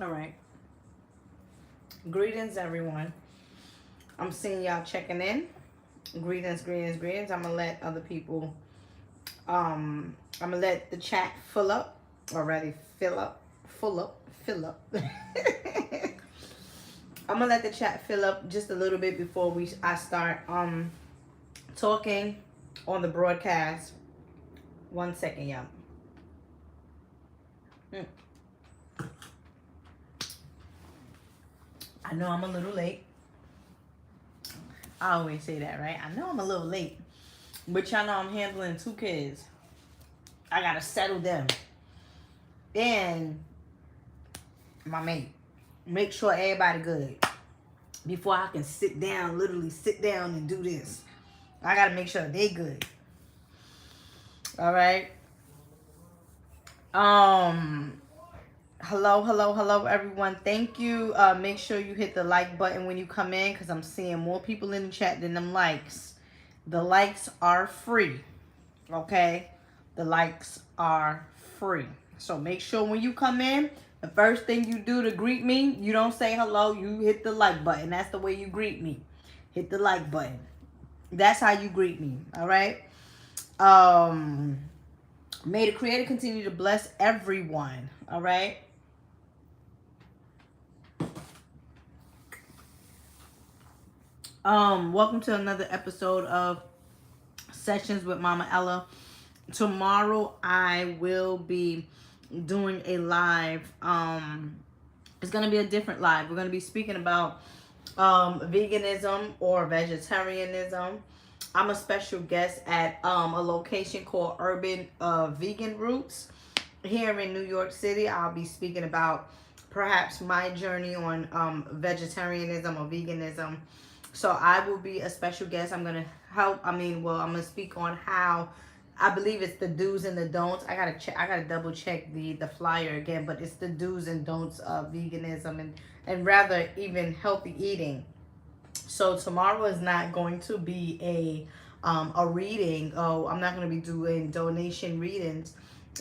All right. Greetings, everyone. I'm seeing y'all checking in. Greetings, greetings, greetings. I'm gonna let other people. I'm gonna let the chat fill up. Already fill up, full up, fill up. I'm gonna let the chat fill up just a little bit before I start talking on the broadcast. 1 second, y'all. Mm. I know I'm a little late. I always say that, right? I know I'm a little late. But y'all know I'm handling 2 kids. I gotta settle them. And my mate. Make sure everybody good. Before I can sit down, literally sit down and do this. I gotta make sure they good. Alright. Hello, everyone. Thank you. Make sure you hit the like button when you come in, because I'm seeing more people in the chat than them likes. The likes are free. Okay? The likes are free. So make sure when you come in, the first thing you do to greet me, you don't say hello, you hit the like button. That's the way you greet me. Hit the like button. That's how you greet me. Alright? May the Creator continue to bless everyone. Alright? Welcome to another episode of Sessions with Mama Ella. Tomorrow I will be doing a live. It's gonna be a different live. We're gonna be speaking about veganism or vegetarianism. I'm a special guest at a location called Urban Vegan Roots here in New York City. I'll be speaking about perhaps my journey on vegetarianism or veganism. So I will be a special guest. I'm gonna help. I'm gonna speak on how. I believe it's the do's and the don'ts. I gotta check. I gotta double check the flyer again, but it's the do's and don'ts of veganism and rather even healthy eating. So tomorrow is not going to be a reading. Oh, I'm not going to be doing donation readings,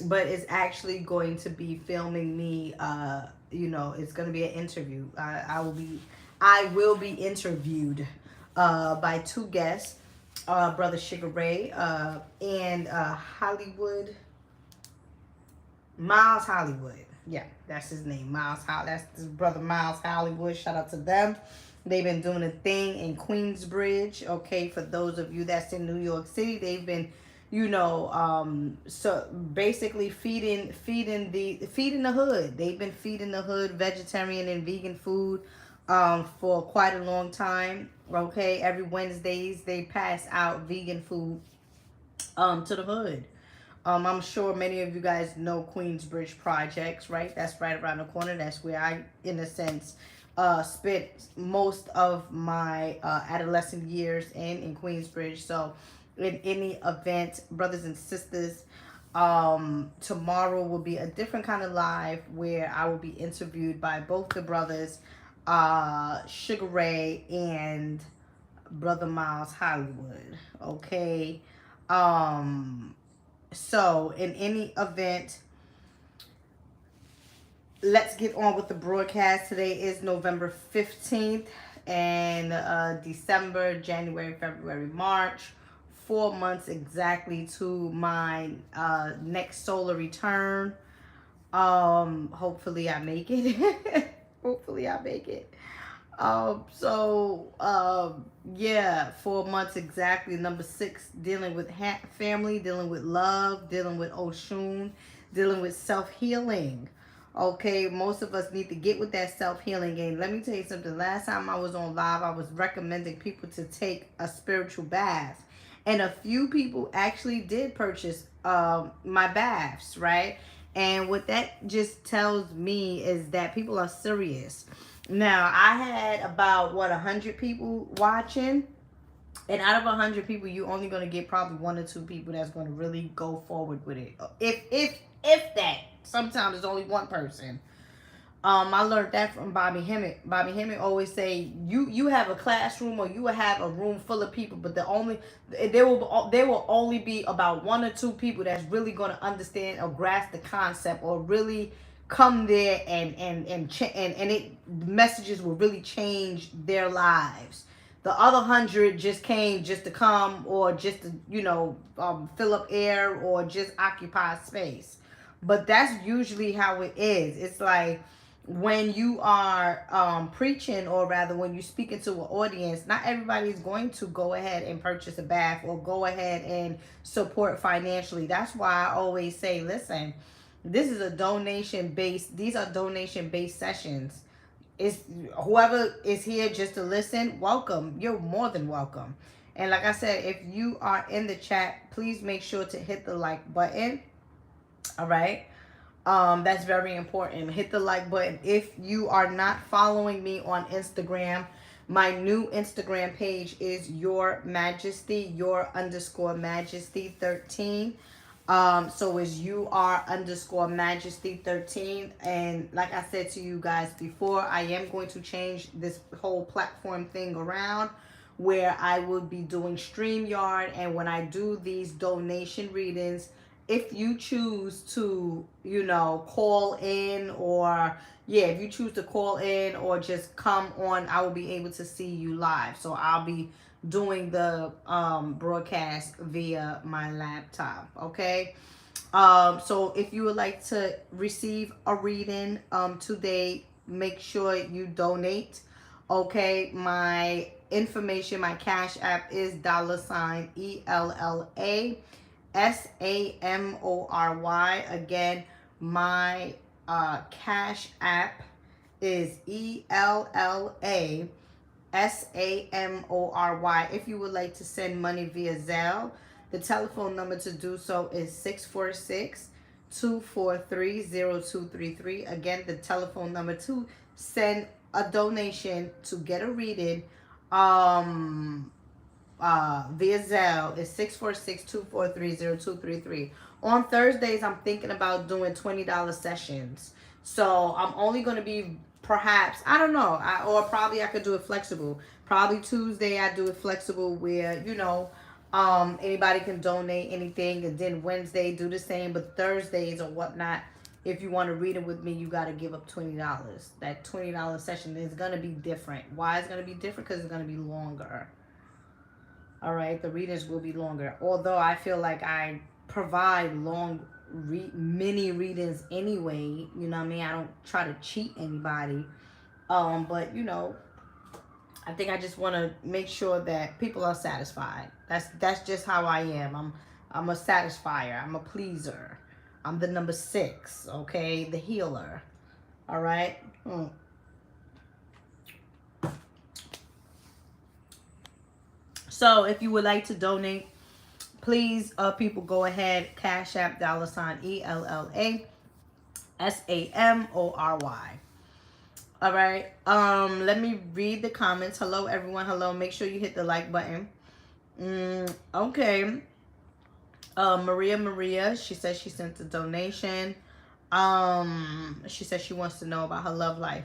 but it's actually going to be filming me. It's going to be an interview. I will be interviewed by 2 guests, Brother Sugar Ray and Hollywood. Miles Hollywood. Yeah, that's his name. That's his brother Miles Hollywood. Shout out to them. They've been doing a thing in Queensbridge. Okay, for those of you that's in New York City, they've been, so basically feeding the hood. They've been feeding the hood vegetarian and vegan food for quite a long time. Okay, every Wednesdays they pass out vegan food to the hood. I'm sure many of you guys know Queensbridge Projects, right? That's right around the corner. That's where I, in a sense, spent most of my adolescent years in Queensbridge. So in any event, brothers and sisters, tomorrow will be a different kind of live where I will be interviewed by both the brothers, Sugar Ray and Brother Miles Hollywood. Okay. So in any event, let's get on with the broadcast. Today is November 15th and December, January, February, March. 4 months exactly to my next solar return. Hopefully I make it. Hopefully I make it. Yeah, 4 months exactly. Number 6, dealing with family, dealing with love, dealing with Oshun, dealing with self-healing. Okay, most of us need to get with that self-healing game. Let me tell you something. Last time I was on live, I was recommending people to take a spiritual bath. And a few people actually did purchase my baths, right? And what that just tells me is that people are serious. Now, I had about, 100 people watching. And out of 100 people, you're only going to get probably 1 or 2 people that's going to really go forward with it. If that. Sometimes it's only 1 person. I learned that from Bobby Hemmett. Bobby Hemmett always say, you have a classroom or you will have a room full of people, but there will only be about 1 or 2 people that's really going to understand or grasp the concept or really come there and it messages will really change their lives. The other 100 just came just to come, or just to, fill up air, or just occupy space. But that's usually how it is. It's like when you are preaching, or rather when you speak into an audience, not everybody's going to go ahead and purchase a bath or go ahead and support financially. That's why I always say, listen, this is a donation based, these are donation based sessions. It's whoever is here just to listen, welcome. You're more than welcome. And like I said, if you are in the chat, please make sure to hit the like button. All right. That's very important. Hit the like button. If you are not following me on Instagram, my new Instagram page is Your Majesty, Your_Majesty 13. So it's UR_Majesty 13. And like I said to you guys before, I am going to change this whole platform thing around, where I will be doing StreamYard. And when I do these donation readings, if you choose to, call in, or if you choose to call in or just come on, I will be able to see you live. So I'll be doing the broadcast via my laptop. Okay. So if you would like to receive a reading today, make sure you donate. Okay. My information, my Cash App is $ELLA_SAMORY. Again, my Cash App is ELLA_SAMORY. If you would like to send money via Zelle, the telephone number to do so is 646-243-0233. Again, the telephone number to send a donation to get a reading via Zelle is 646-243-0233. On Thursdays, I'm thinking about doing $20 sessions. So I'm only going to be, perhaps, I don't know, or probably I could do it flexible. Probably Tuesday I do it flexible, where, anybody can donate anything. And then Wednesday do the same. But Thursdays or whatnot, if you want to read it with me, you got to give up $20. That $20 session is going to be different. Why it's going to be different? Because it's going to be longer. All right, the readings will be longer. Although I feel like I provide mini readings anyway. You know what I mean? I don't try to cheat anybody. But I think I just want to make sure that people are satisfied. That's just how I am. I'm a satisfier. I'm a pleaser. I'm the number 6. Okay, the healer. All right. So if you would like to donate, please, people, go ahead. Cash App $ELLA_SAMORY. All right. Let me read the comments. Hello, everyone. Hello. Make sure you hit the like button. Okay. Maria, she says she sent a donation. She says she wants to know about her love life.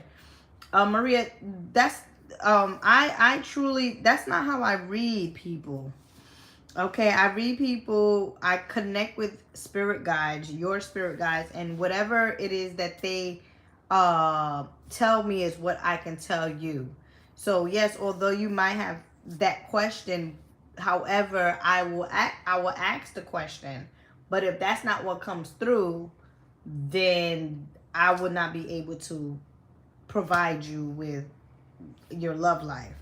Maria, that's I truly, that's not how I read people. Okay, I read people, I connect with spirit guides, your spirit guides, and whatever it is that they tell me is what I can tell you. So yes, although you might have that question, however, I will ask the question. But if that's not what comes through, then I would not be able to provide you with your love life.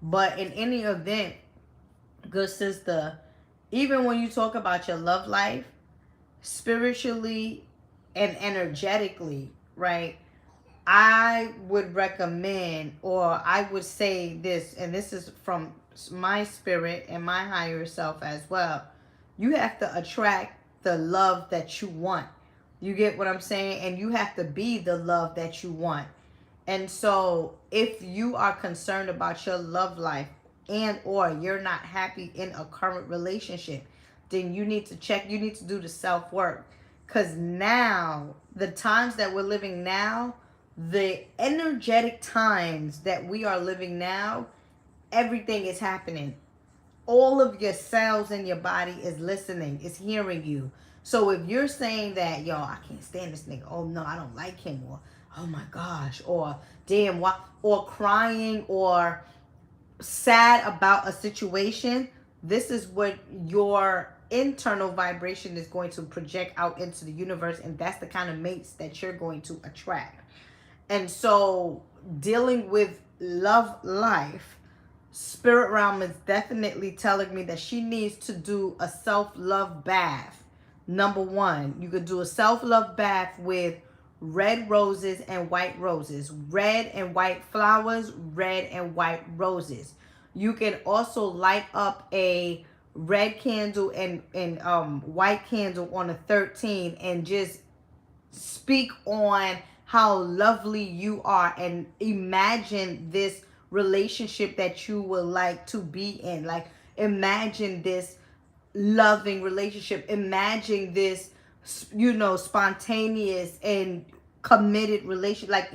But in any event, good sister, even when you talk about your love life, spiritually and energetically, right, I would recommend, or I would say this, and this is from my spirit and my higher self as well, you have to attract the love that you want. You get what I'm saying? And you have to be the love that you want. And so if you are concerned about your love life, and or you're not happy in a current relationship, then you need to check, you need to do the self-work. Because now, the times that we're living now, the energetic times that we are living now, everything is happening. All of your cells in your body is listening, is hearing you. So if you're saying that, yo, I can't stand this nigga. Oh no, I don't like him. Or oh my gosh. Or damn, what? Or crying or sad about a situation. This is what your internal vibration is going to project out into the universe, and that's the kind of mates that you're going to attract. And so dealing with love life, spirit realm is definitely telling me that she needs to do a self-love bath. Number one, you could do a self-love bath with red roses and white roses, red and white flowers, red and white roses. You can also light up a red candle and white candle on a 13 and just speak on how lovely you are and imagine this relationship that you would like to be in. Like, imagine this loving relationship. Imagine this, spontaneous and committed relationship. Like,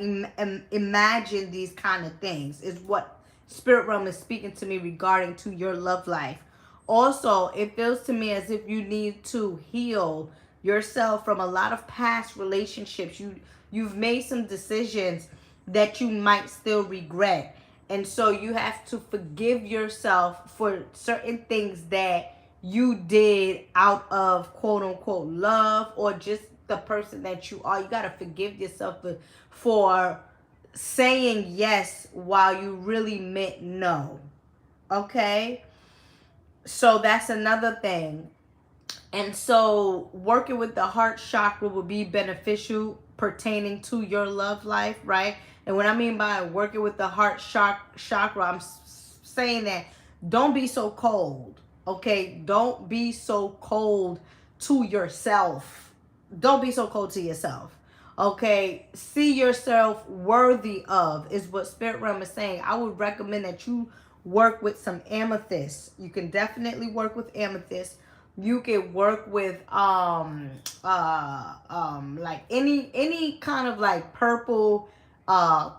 imagine these kind of things is what spirit realm is speaking to me regarding to your love life. Also, it feels to me as if you need to heal yourself from a lot of past relationships. You've made some decisions that you might still regret. And so you have to forgive yourself for certain things that you did out of quote unquote love or just the person that you are. You got to forgive yourself for saying yes while you really meant no. Okay? So that's another thing. And so working with the heart chakra will be beneficial pertaining to your love life, right? And what I mean by working with the heart chakra, I'm saying that don't be so cold, okay? Don't be so cold to yourself. Don't be so cold to yourself, okay? See yourself worthy of is what Spirit Realm is saying. I would recommend that you work with some amethyst. You can definitely work with amethyst. You can work with like any kind of like purple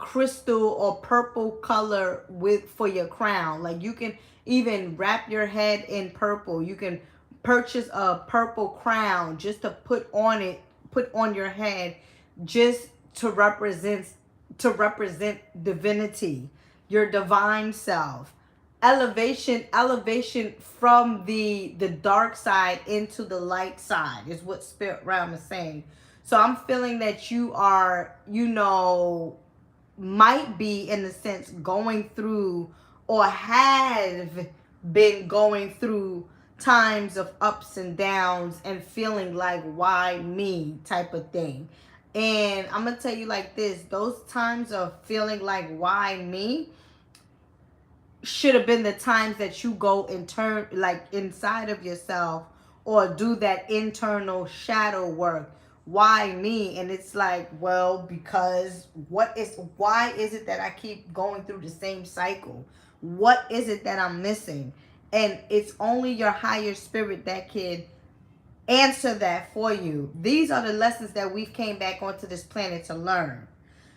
crystal or purple color with for your crown. Like, you can even wrap your head in purple. You can purchase a purple crown just to put on your head, just to represent divinity, your divine self. Elevation from the dark side into the light side is what Spirit Realm is saying. So I'm feeling that you are, might be in a sense going through or have been going through times of ups and downs and feeling like, why me type of thing. And I'm gonna tell you like this, those times of feeling like, why me, should have been the times that you go and turn like inside of yourself or do that internal shadow work. Why me? And it's like, well, because why is it that I keep going through the same cycle? What is it that I'm missing? And it's only your higher spirit that can answer that for you. These are the lessons that we've came back onto this planet to learn.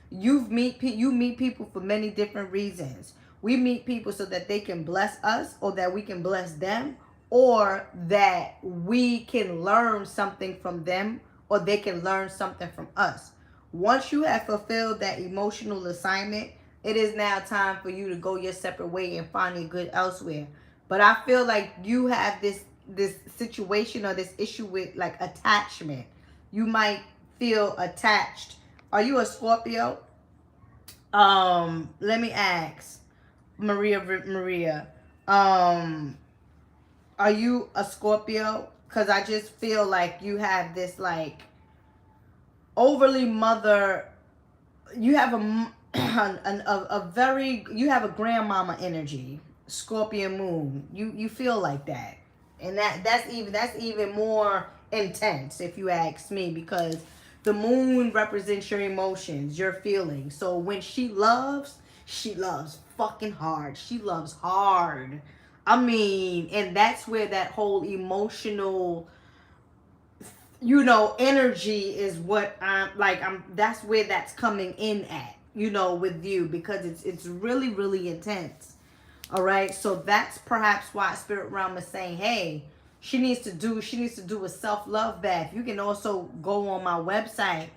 You meet people for many different reasons. We meet people so that they can bless us or that we can bless them, or that we can learn something from them or they can learn something from us. Once you have fulfilled that emotional assignment, it is now time for you to go your separate way and find your good elsewhere. But I feel like you have this situation or this issue with like attachment. You might feel attached. Are you a Scorpio? Let me ask Maria. Are you a Scorpio? Because I just feel like you have this like overly mother. You have you have a grandmama energy. Scorpio moon. You feel like that, and that's even more intense if you ask me, because the moon represents your emotions, your feelings. So when she loves fucking hard. She loves hard. I mean, and that's where that whole emotional, energy is what that's where that's coming in at, with you, because it's really, really intense. All right. So that's perhaps why Spirit Realm is saying, hey, she needs to do a self-love bath. You can also go on my website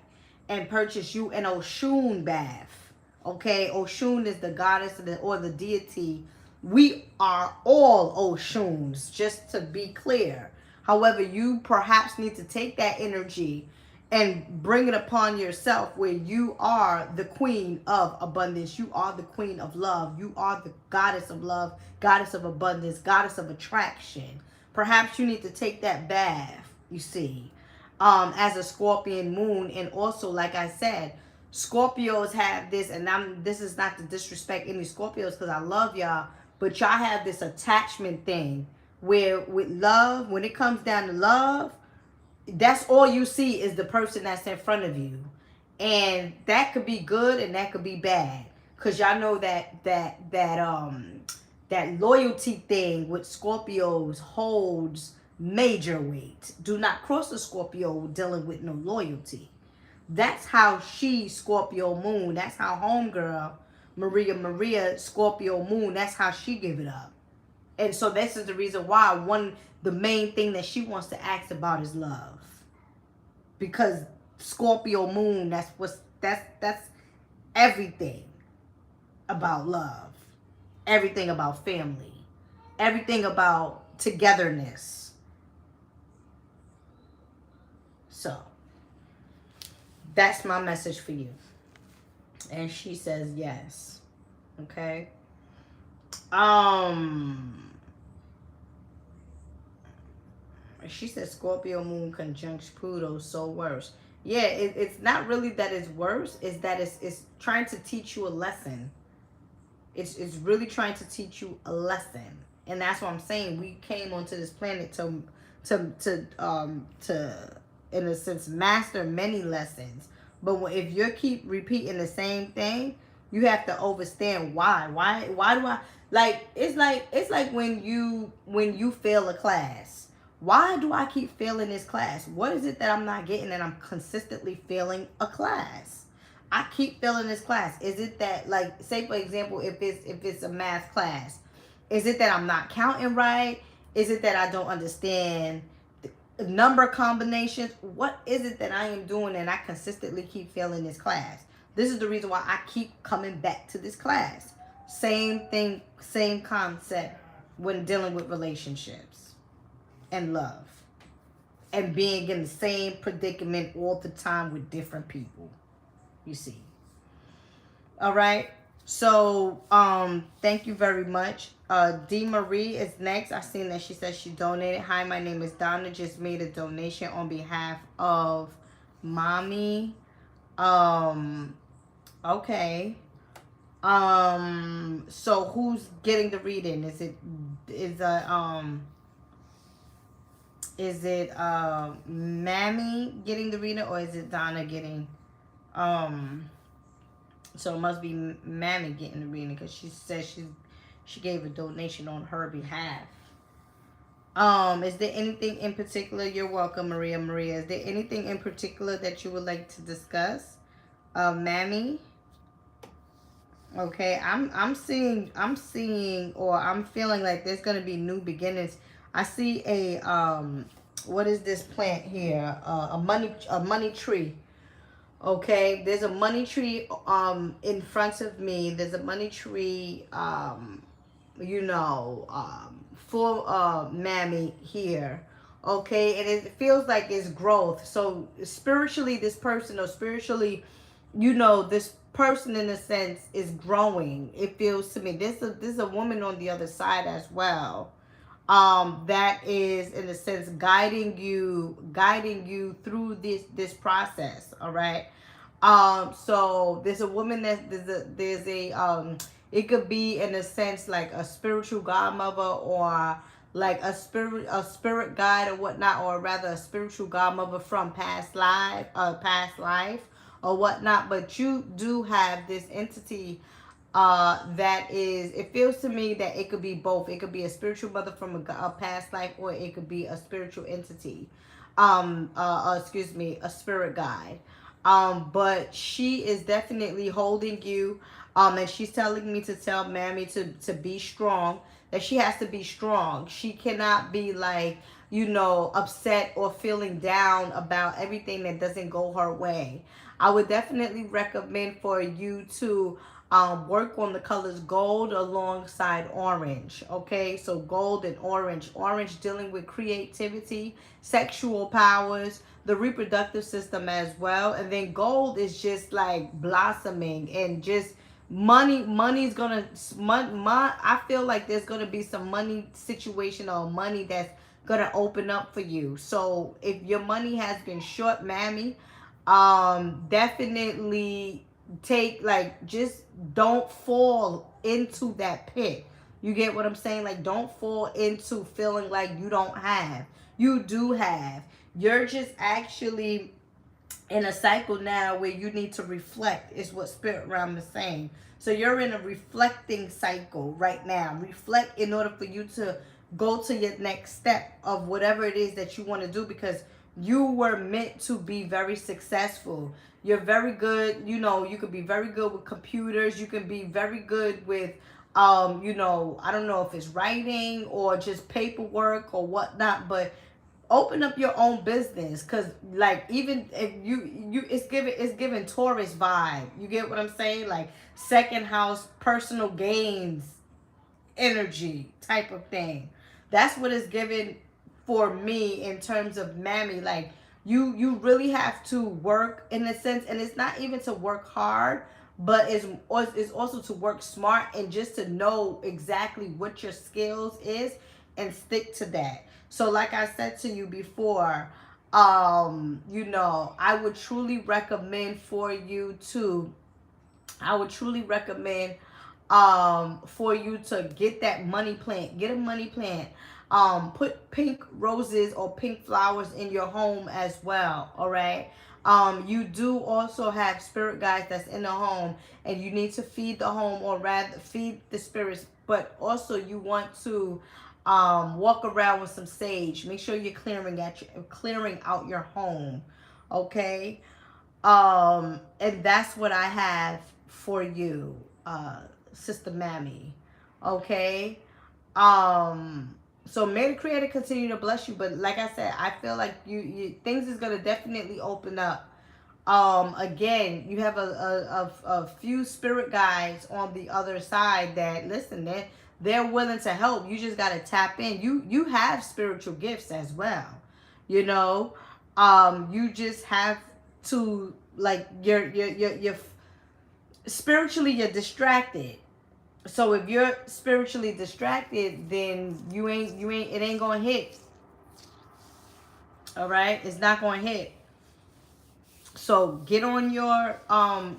and purchase you an Oshun bath. Okay, Oshun is the goddess or the deity. We are all Oshuns, just to be clear. However, you perhaps need to take that energy and bring it upon yourself, where you are the queen of abundance. You are the queen of love. You are the goddess of love, goddess of abundance, goddess of attraction. Perhaps you need to take that bath, you see, as a Scorpion moon. And also, like I said, Scorpios have this, and this is not to disrespect any Scorpios, because I love y'all, but y'all have this attachment thing where with love, when it comes down to love, that's all you see is the person that's in front of you. And that could be good and that could be bad, because y'all know that loyalty thing with Scorpios holds major weight. Do not cross a Scorpio dealing with no loyalty. That's how she Scorpio moon. That's how homegirl Maria Scorpio moon. That's how she give it up. And so this is the reason why the main thing that she wants to ask about is love. Because Scorpio moon, that's everything about love. Everything about family. Everything about togetherness. So that's my message for you. And she says yes. Okay. She said Scorpio moon conjunct Pluto, so worse. Yeah, it's not really that it's worse. It's that it's trying to teach you a lesson. It's really trying to teach you a lesson. And that's what I'm saying. We came onto this planet to in a sense master many lessons. But if you keep repeating the same thing, you have to understand why. Why do I like? It's like when you fail a class. Why do I keep failing this class? What is it that I'm not getting and I'm consistently failing a class? I keep failing this class. Is it that, like, say for example, if it's a math class, is it that I'm not counting right? Is it that I don't understand the number combinations? What is it that I am doing and I consistently keep failing this class? This is the reason why I keep coming back to this class. Same thing, same concept when dealing with relationships and love, and being in the same predicament all the time with different people, you see. All right, so thank you very much. D Marie is next. I seen that she says she donated. Hi, my name is Donna, just made a donation on behalf of mommy. Okay. So who's getting the reading? Is it Mammy getting the reading, or is it Donna getting so it must be Mammy getting the reading, because she says she gave a donation on her behalf. Is there anything in particular? You're welcome, Maria. Is there anything in particular that you would like to discuss, Mammy? Okay, I'm seeing or I'm feeling like there's gonna be new beginnings. I see a what is this plant here? A money tree. Okay, there's a money tree in front of me. There's a money tree for Mammy here. Okay, and it feels like it's growth. So spiritually, this person, or spiritually, this person in a sense is growing. It feels to me. There's a woman on the other side as well. That is in a sense guiding you through this process. All right. So there's a woman it could be in a sense like a spiritual godmother, or like a spirit guide or whatnot, or rather a spiritual godmother from past life or whatnot. But you do have this entity that is, it feels to me that it could be both. It could be a spiritual mother from a past life, or it could be a spiritual entity, a spirit guide. But she is definitely holding you, and she's telling me to tell Mammy to be strong, that she has to be strong. She cannot be like, you know, upset or feeling down about everything that doesn't go her way. I would definitely recommend for you to work on the colors gold alongside orange. Okay, so gold and orange. Orange dealing with creativity, sexual powers, the reproductive system as well. And then gold is just like blossoming and just money's gonna I feel like there's gonna be some money situation or money that's gonna open up for you. So if your money has been short, mammy, definitely take, like, just don't fall into that pit. You get what I'm saying? Like, don't fall into feeling like you don't have. You do have. You're just actually in a cycle now where you need to reflect, is what Spirit Realm is saying. So you're in a reflecting cycle right now. Reflect in order for you to go to your next step of whatever it is that you want to do, because you were meant to be very successful. You're very good, you know, you could be very good with computers. You can be very good with you know, I don't know if it's writing or just paperwork or whatnot, but open up your own business. Because like, even if you it's given Taurus vibe. You get what I'm saying? Like second house, personal gains energy type of thing. That's what it's given for me in terms of mammy. Like, you really have to work in a sense, and it's not even to work hard, but it's also to work smart and just to know exactly what your skills is and stick to that. So like I said to you before, you know, I would truly recommend for you to I would truly recommend for you to get that money plant. Get a money plant. Put pink roses or pink flowers in your home as well. All right. You do also have spirit guides that's in the home, and you need to feed the home, or rather feed the spirits, but also you want to walk around with some sage. Make sure you're clearing out your home. Okay. And that's what I have for you, Sister Mammy. Okay. So may the Creator continue to bless you. But like I said, I feel like you things is gonna definitely open up. Again, you have a few spirit guides on the other side that, listen, they're willing to help. You just gotta tap in. You have spiritual gifts as well. You know, you just have to, like, you're spiritually, you're distracted. So if you're spiritually distracted, then it ain't gonna hit. All right, it's not gonna hit. So get on your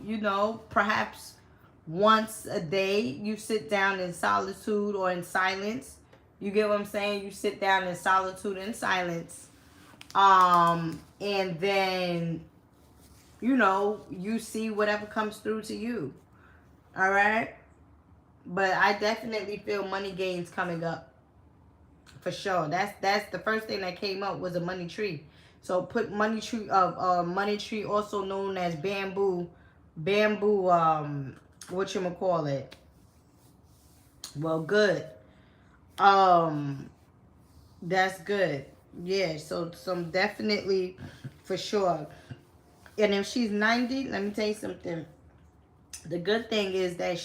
you know, perhaps once a day you sit down in solitude or in silence. You get what I'm saying? You sit down in solitude and silence, and then, you know, you see whatever comes through to you. All right. But I definitely feel money gains coming up for sure. That's the first thing that came up was a money tree. So put money tree money tree, also known as bamboo, what you call it? Well, good. That's good. Yeah, so some definitely for sure. And if she's 90, let me tell you something. The good thing is that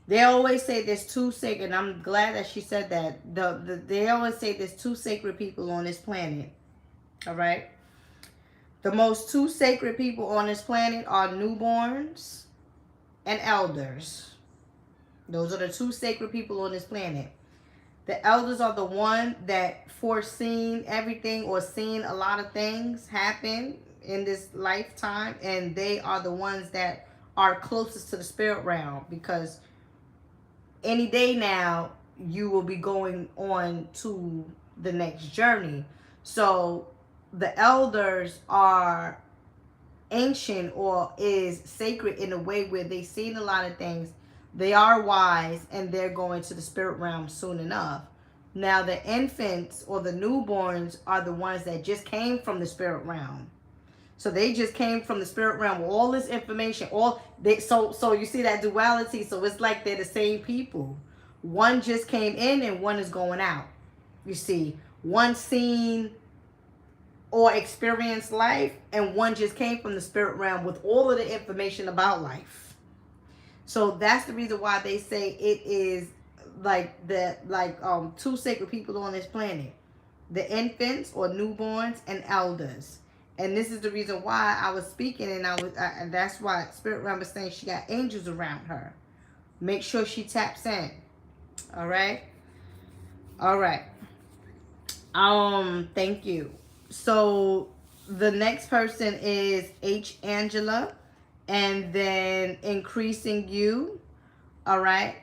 they always say there's two sacred, and I'm glad that she said that. They always say there's two sacred people on this planet. All right? The most two sacred people on this planet are newborns and elders. Those are the two sacred people on this planet. The elders are the one that foreseen everything or seen a lot of things happen in this lifetime, and they are the ones that are closest to the spirit realm, because any day now you will be going on to the next journey. So the elders are ancient, or is sacred in a way where they've seen a lot of things. They are wise, and they're going to the spirit realm soon enough. Now the infants or the newborns are the ones that just came from the spirit realm. So they just came from the spirit realm with all this information. So you see that duality. So it's like they're the same people. One just came in and one is going out. You see, one seen or experienced life, and one just came from the spirit realm with all of the information about life. So that's the reason why they say it is like two sacred people on this planet: the infants or newborns and elders. And this is the reason why I was speaking, and that's why spirit realm is saying she got angels around her. Make sure she taps in. All right. Thank you. So the next person is H Angela, and then increasing you. All right.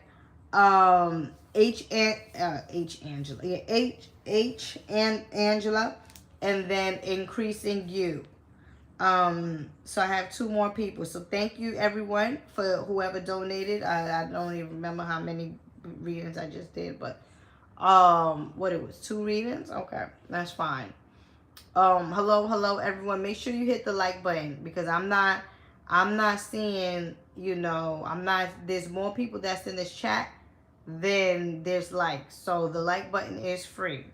H Angela. Yeah, H and Angela, and then increasing you. So I have two more people. So thank you everyone for whoever donated. I don't even remember how many readings I just did, but what it was, 2 readings. Okay, that's fine. Hello everyone. Make sure you hit the like button, because I'm not seeing, there's more people that's in this chat than there's likes. So the like button is free.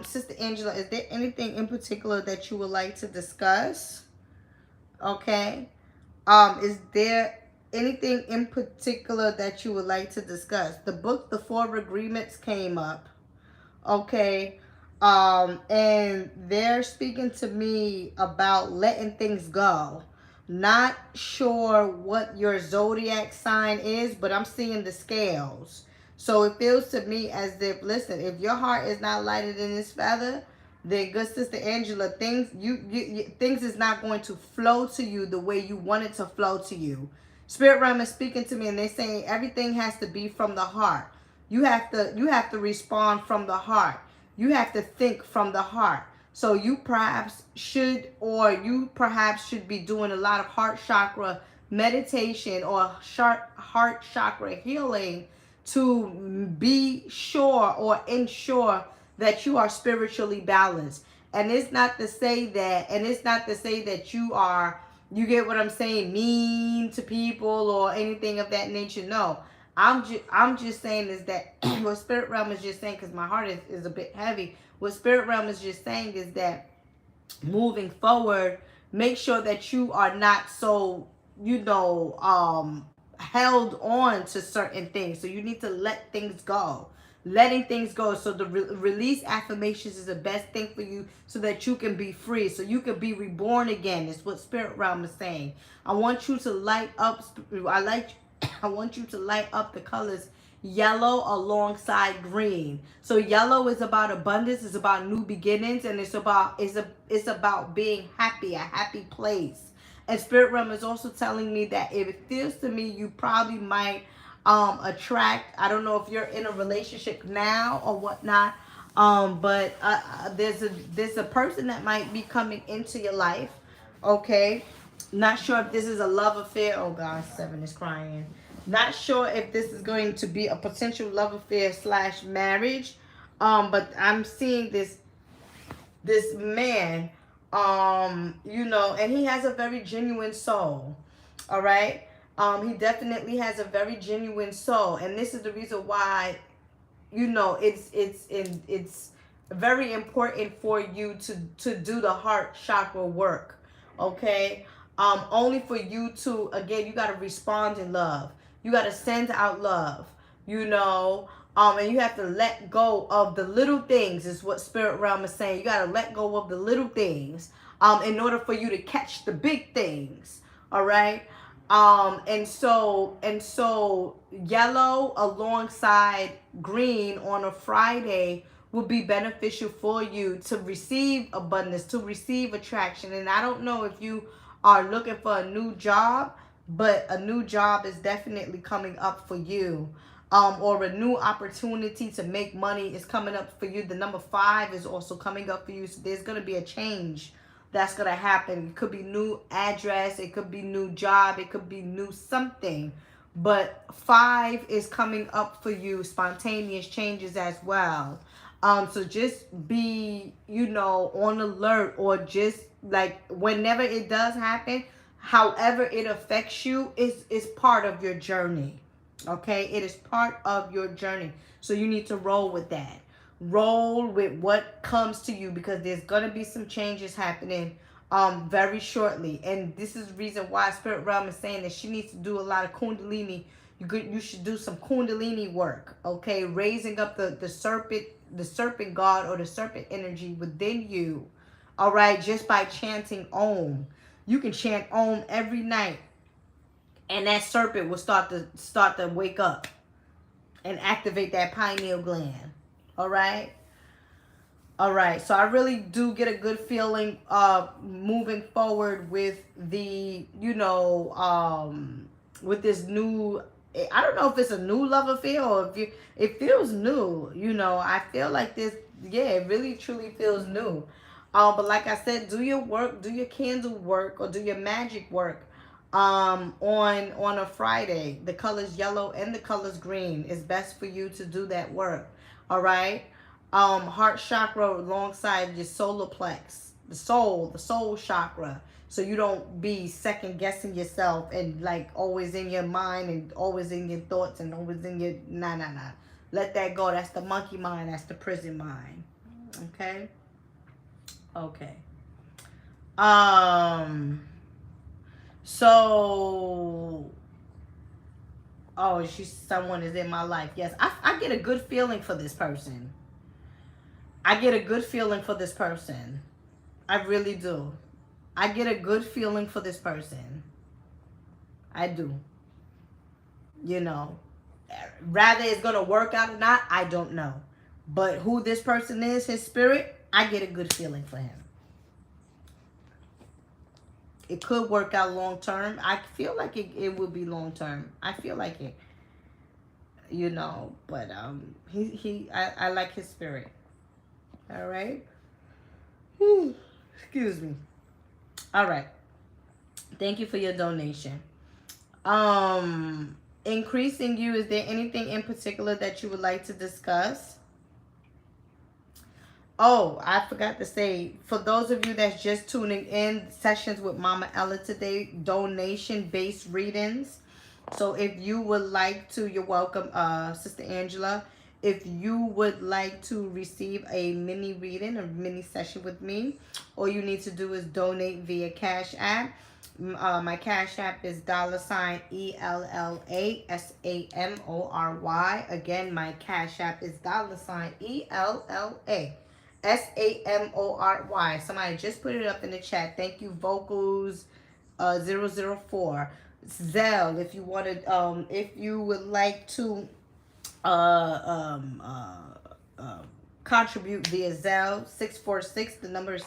Sister Angela, is there anything in particular that you would like to discuss? Okay. Is there anything in particular that you would like to discuss? The book, The 4 Agreements, came up. Okay. And they're speaking to me about letting things go. Not sure what your zodiac sign is, but I'm seeing the scales. So it feels to me as if, listen, if your heart is not lighted in this feather, then good Sister Angela, things things is not going to flow to you the way you want it to flow to you. Spirit realm is speaking to me, and they're saying everything has to be from the heart. You have to respond from the heart. You have to think from the heart. So you perhaps should be doing a lot of heart chakra meditation or heart chakra healing to be sure or ensure that you are spiritually balanced. And it's not to say that you get what I'm saying, mean to people or anything of that nature. No. I'm just saying is that what spirit realm is just saying, because my heart is a bit heavy. What spirit realm is just saying is that moving forward, make sure that you are not so, held on to certain things. So you need to let things go. Letting things go. So the release affirmations is the best thing for you, so that you can be free, so you can be reborn again. Is what spirit realm is saying. I want you to light up. I want you to light up the colors yellow alongside green. So yellow is about abundance, it's about new beginnings, and it's about being happy, a happy place. And spirit realm is also telling me that if it feels to me, you probably might attract, I don't know if you're in a relationship now or whatnot, but there's a person that might be coming into your life. Okay, not sure if this is a love affair. Oh God, 7 is crying. Not sure if this is going to be a potential love affair / marriage. But I'm seeing this man, and he has a very genuine soul. All right. He definitely has a very genuine soul, and this is the reason why, it's very important for you to do the heart chakra work. Okay. Only for you to, again, you got to respond in love. You got to send out love, and you have to let go of the little things, is what spirit realm is saying. You got to let go of the little things in order for you to catch the big things. All right. And so yellow alongside green on a Friday would be beneficial for you to receive abundance, to receive attraction. And I don't know if you are looking for a new job, but a new job is definitely coming up for you. Or a new opportunity to make money is coming up for you. The number 5 is also coming up for you. So there's going to be a change that's going to happen. It could be new address. It could be new job. It could be new something. But 5 is coming up for you. Spontaneous changes as well. So just be, on alert, or just like whenever it does happen, however it affects you is part of your journey. Okay, it is part of your journey. So you need to roll with that. Roll with what comes to you, because there's gonna be some changes happening very shortly. And this is the reason why Spirit Realm is saying that she needs to do a lot of Kundalini. You should do some Kundalini work, okay? Raising up the serpent god, or the serpent energy within you. All right, just by chanting Om. You can chant Om every night, and that serpent will start to wake up and activate that pineal gland. All right. All right. So I really do get a good feeling moving forward with the, with this new, I don't know if it's a new love affair, or if it feels new. I feel like this, yeah, it really truly feels new. But like I said, do your work, do your candle work, or do your magic work on a Friday. The colors yellow and the colors green is best for you to do that work. All right. Heart chakra alongside your solar plex, the soul chakra, so you don't be second guessing yourself and like always in your mind and always in your thoughts and always in your nah. Let that go. That's the monkey mind. That's the prison mind. Okay. Okay. So, oh, someone is in my life. Yes, I get a good feeling for this person. I get a good feeling for this person. I really do. I get a good feeling for this person. I do. Rather it's going to work out or not, I don't know. But who this person is, his spirit, I get a good feeling for him. It could work out long term. I feel like it would be long term. I feel like it. But I like his spirit. All right. Excuse me. All right. Thank you for your donation. Increasing you, is there anything in particular that you would like to discuss? Oh, I forgot to say, for those of you that's just tuning in, sessions with Mama Ella today, donation-based readings. So if you would like to, you're welcome, Sister Angela. If you would like to receive a mini reading, a mini session with me, all you need to do is donate via Cash App. My Cash App is $ELLASAMORY. Again, my Cash App is $ELLASAMORY. Somebody just put it up in the chat. Thank you, Vocals 004. Zelle, if you wanted, if you would like to contribute via Zelle, 646. The number is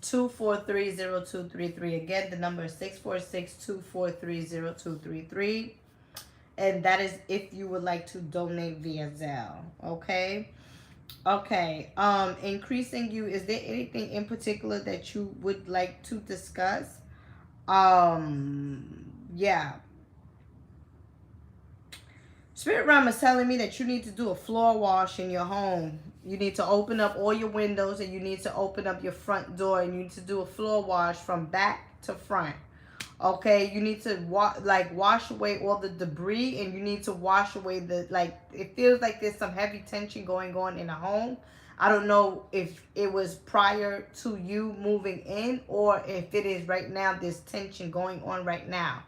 646-243-0233. Again, the number is 646-243-0233. And that is if you would like to donate via Zelle. Okay. Okay. Increasing you, is there anything in particular that you would like to discuss? Yeah. Spirit Realm is telling me that you need to do a floor wash in your home. You need to open up all your windows, and you need to open up your front door, and you need to do a floor wash from back to front. Okay, you need to wash away all the debris, and you need to wash away it feels like there's some heavy tension going on in the home. I don't know if it was prior to you moving in, or if it is right now, there's tension going on right now.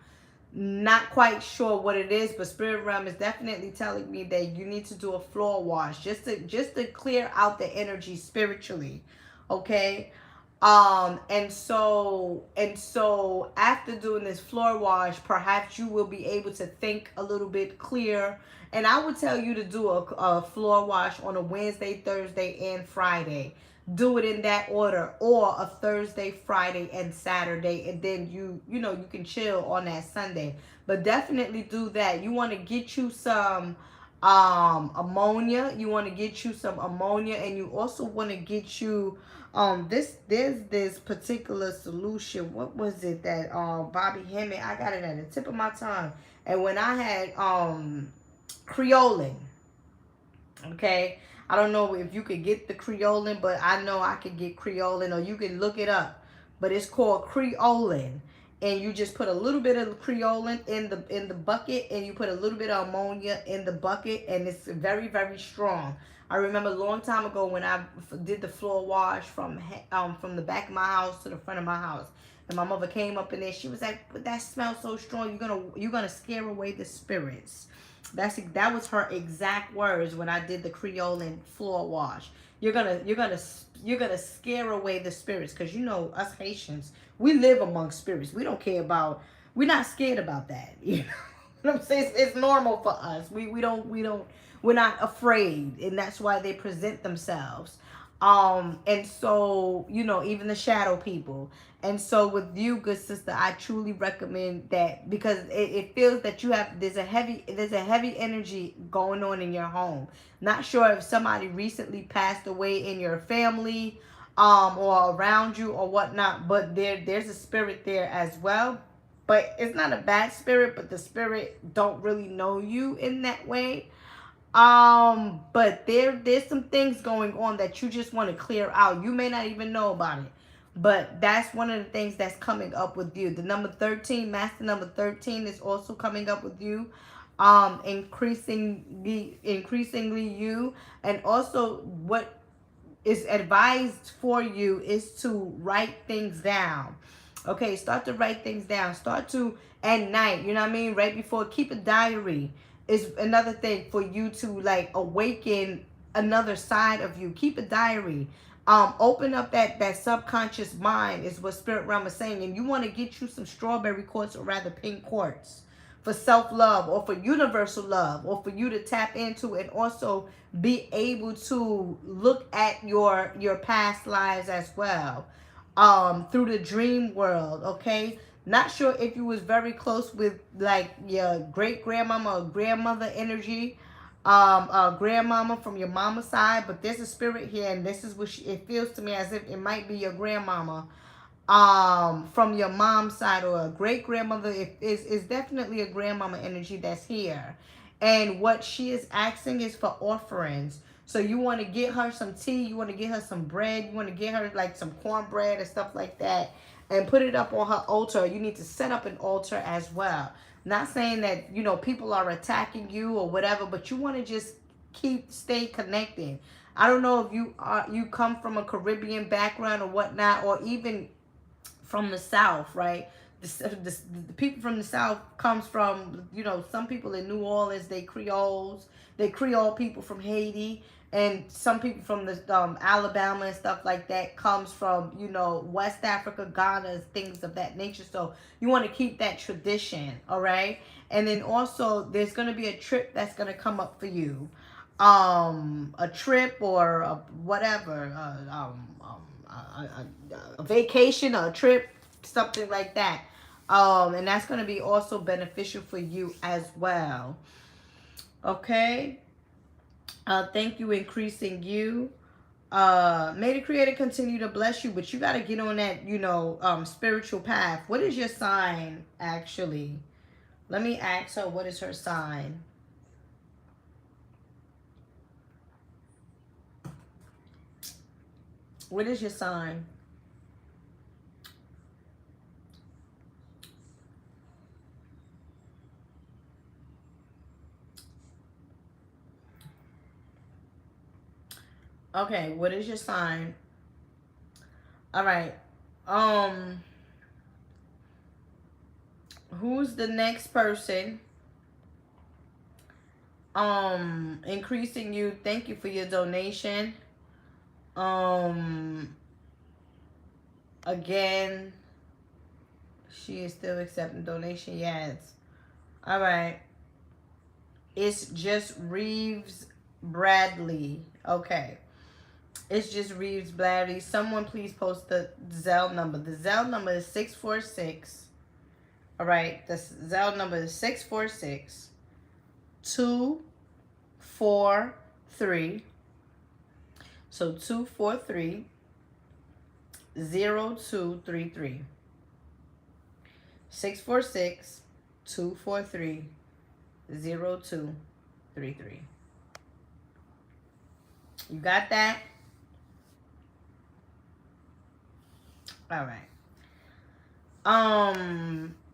Not quite sure what it is, but Spirit Realm is definitely telling me that you need to do a floor wash just to clear out the energy spiritually. Okay. And so after doing this floor wash, perhaps you will be able to think a little bit clearer. And I would tell you to do a floor wash on a Wednesday, Thursday, and Friday. Do it in that order, or a Thursday, Friday, and Saturday, and then you can chill on that Sunday. But definitely do that. You want to get you some ammonia. You want to get you some ammonia, and you also want to get you there's this particular solution. What was it that Bobby Hemming? I got it at the tip of my tongue. And when I had Creolin, okay. I don't know if you could get the Creolin, but I know I could get Creolin, or you can look it up. But it's called Creolin. and you just put a little bit of creolin in the bucket, and you put a little bit of ammonia in the bucket, and it's very, very strong. I remember a long time ago when I did the floor wash from the back of my house to the front of my house, and my mother came up in there. She was like, "But that smells so strong. You're gonna scare away the spirits." That was her exact words when I did the creolin floor wash. You're gonna scare away the spirits, because you know us Haitians, we live among spirits. We don't care about. We're not scared about that. You know what I'm saying? It's normal for us. We're not afraid, and that's why they present themselves. And so, even the shadow people. And so with you, good sister, I truly recommend that, because it feels that there's a heavy energy going on in your home. Not sure if somebody recently passed away in your family, or around you or whatnot, but there's a spirit there as well. But it's not a bad spirit, but the spirit don't really know you in that way. But there's some things going on that you just want to clear out. You may not even know about it, but that's one of the things that's coming up with you. The number 13, master number 13, is also coming up with you. Increasingly you, and also what is advised for you is to write things down. Okay, start to write things down. Start to, at night, you know what I mean? Right before, keep a diary is another thing for you to like awaken another side of you. Keep a diary. Open up that subconscious mind is what Spirit Realm is saying. And you want to get you some strawberry quartz, or rather pink quartz, for self-love, or for universal love, or for you to tap into, and also be able to look at your past lives as well, through the dream world. Okay, not sure if you was very close with like your great grandmama or grandmother energy, grandmama from your mama's side, but there's a spirit here, and this is what it feels to me as if it might be your grandmama, from your mom's side, or a great grandmother. It is definitely a grandmama energy that's here, and what she is asking is for offerings. So you want to get her some tea, you want to get her some bread, you want to get her like some cornbread and stuff like that, and put it up on her altar. You need to set up an altar as well. Not saying that people are attacking you or whatever, but you want to just stay connected. I don't know if you come from a Caribbean background or whatnot, or even from the South, right? The people from the South comes from, some people in New Orleans, they Creoles. They Creole people from Haiti. And some people from the Alabama and stuff like that comes from, West Africa, Ghana, things of that nature. So you want to keep that tradition, all right? And then also there's going to be a trip that's going to come up for you. A trip or whatever, a vacation or a trip, something like that. And that's going to be also beneficial for you as well. Okay. Thank you, increasing you. May the Creator continue to bless you, but you got to get on that, spiritual path. What is your sign, actually? Let me ask her, what is her sign? What is your sign? Okay, what is your sign? All right. Who's the next person? Increasing you. Thank you for your donation. Again, she is still accepting donation. Yes. All right. It's just Reeves Bradley. Okay. It's just Reeves Bradley. Someone please post the Zelle number. The Zelle number is 646. All right. The Zelle number is 646 243. So 243 0233. 646 243 0233. You got that? All right.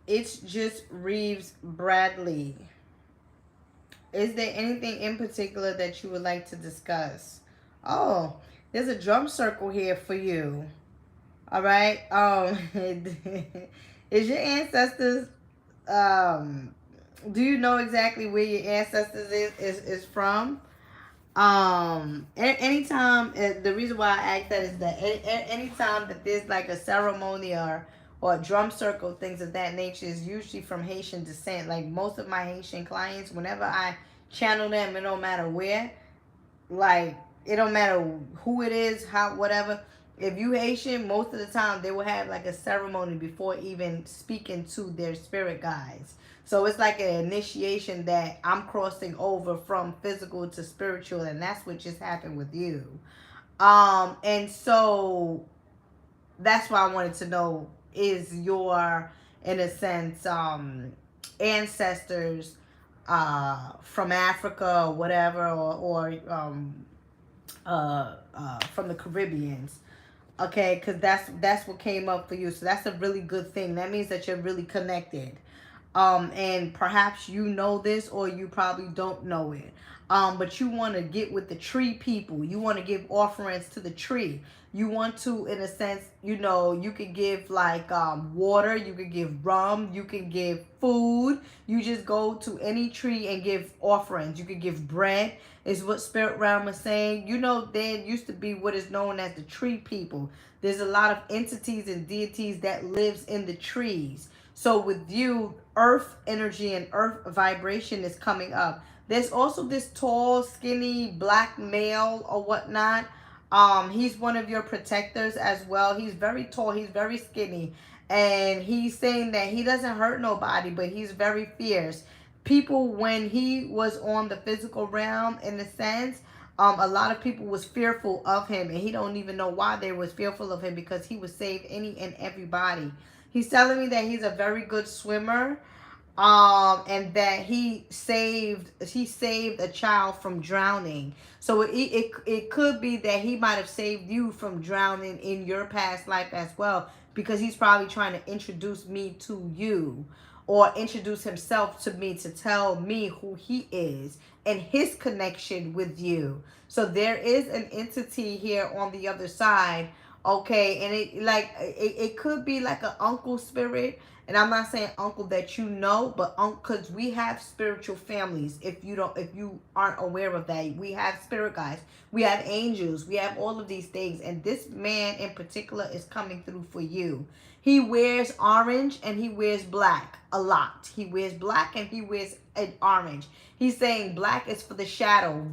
It's just Reeves Bradley. Is there anything in particular that you would like to discuss? Oh, there's a drum circle here for you. All right. Is your ancestors do you know exactly where your ancestors is from? Anytime, the reason why I ask that is that anytime that there's like a ceremony or a drum circle, things of that nature, is usually from Haitian descent. Like most of my Haitian clients, whenever I channel them, it don't matter where, like it don't matter who it is, how, whatever. If you Haitian, most of the time they will have like a ceremony before even speaking to their spirit guides. So it's like an initiation that I'm crossing over from physical to spiritual, and that's what just happened with you. And so that's why I wanted to know, is your, in a sense, ancestors from Africa or whatever, from the Caribbeans. Okay, because that's what came up for you. So that's a really good thing. That means that you're really connected. And perhaps you know this or you probably don't know it. But you want to get with the tree people. You want to give offerings to the tree. You want to, in a sense, you could give like water, you could give rum, you can give food. You just go to any tree and give offerings. You could give bread, is what Spirit Realm is saying. There used to be what is known as the tree people. There's a lot of entities and deities that lives in the trees. So with you, earth energy and earth vibration is coming up. There's also this tall, skinny, black male or whatnot. He's one of your protectors as well. He's very tall. He's very skinny. And he's saying that he doesn't hurt nobody, but he's very fierce. People, when he was on the physical realm, in a sense, a lot of people was fearful of him. And he don't even know why they was fearful of him, because he would save any and everybody. He's telling me that he's a very good swimmer. And that he saved a child from drowning. So it could be that he might have saved you from drowning in your past life as well, because he's probably trying to introduce me to you, or introduce himself to me to tell me who he is and his connection with you. So there is an entity here on the other side. Okay, and it could be like an uncle spirit. And I'm not saying uncle that you know, but because we have spiritual families. If you aren't aware of that, we have spirit guides, we have angels, we have all of these things. And this man in particular is coming through for you. He wears orange and he wears black a lot. He wears black and he wears an orange. He's saying black is for the shadow.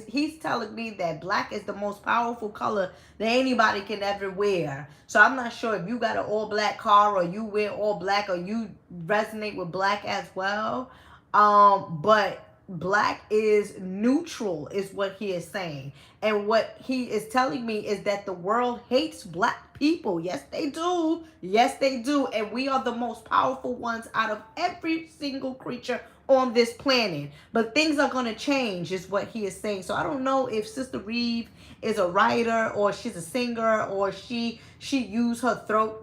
He's telling me that black is the most powerful color that anybody can ever wear. So I'm not sure if you got an all black car, or you wear all black, or you resonate with black as well. But black is neutral, is what he is saying. And what he is telling me is that the world hates black people. Yes, they do. Yes, they do. And we are the most powerful ones out of every single creature on this planet. But things are going to change, is what he is saying. So I don't know if Sister Reeve is a writer, or she's a singer, or she used her throat,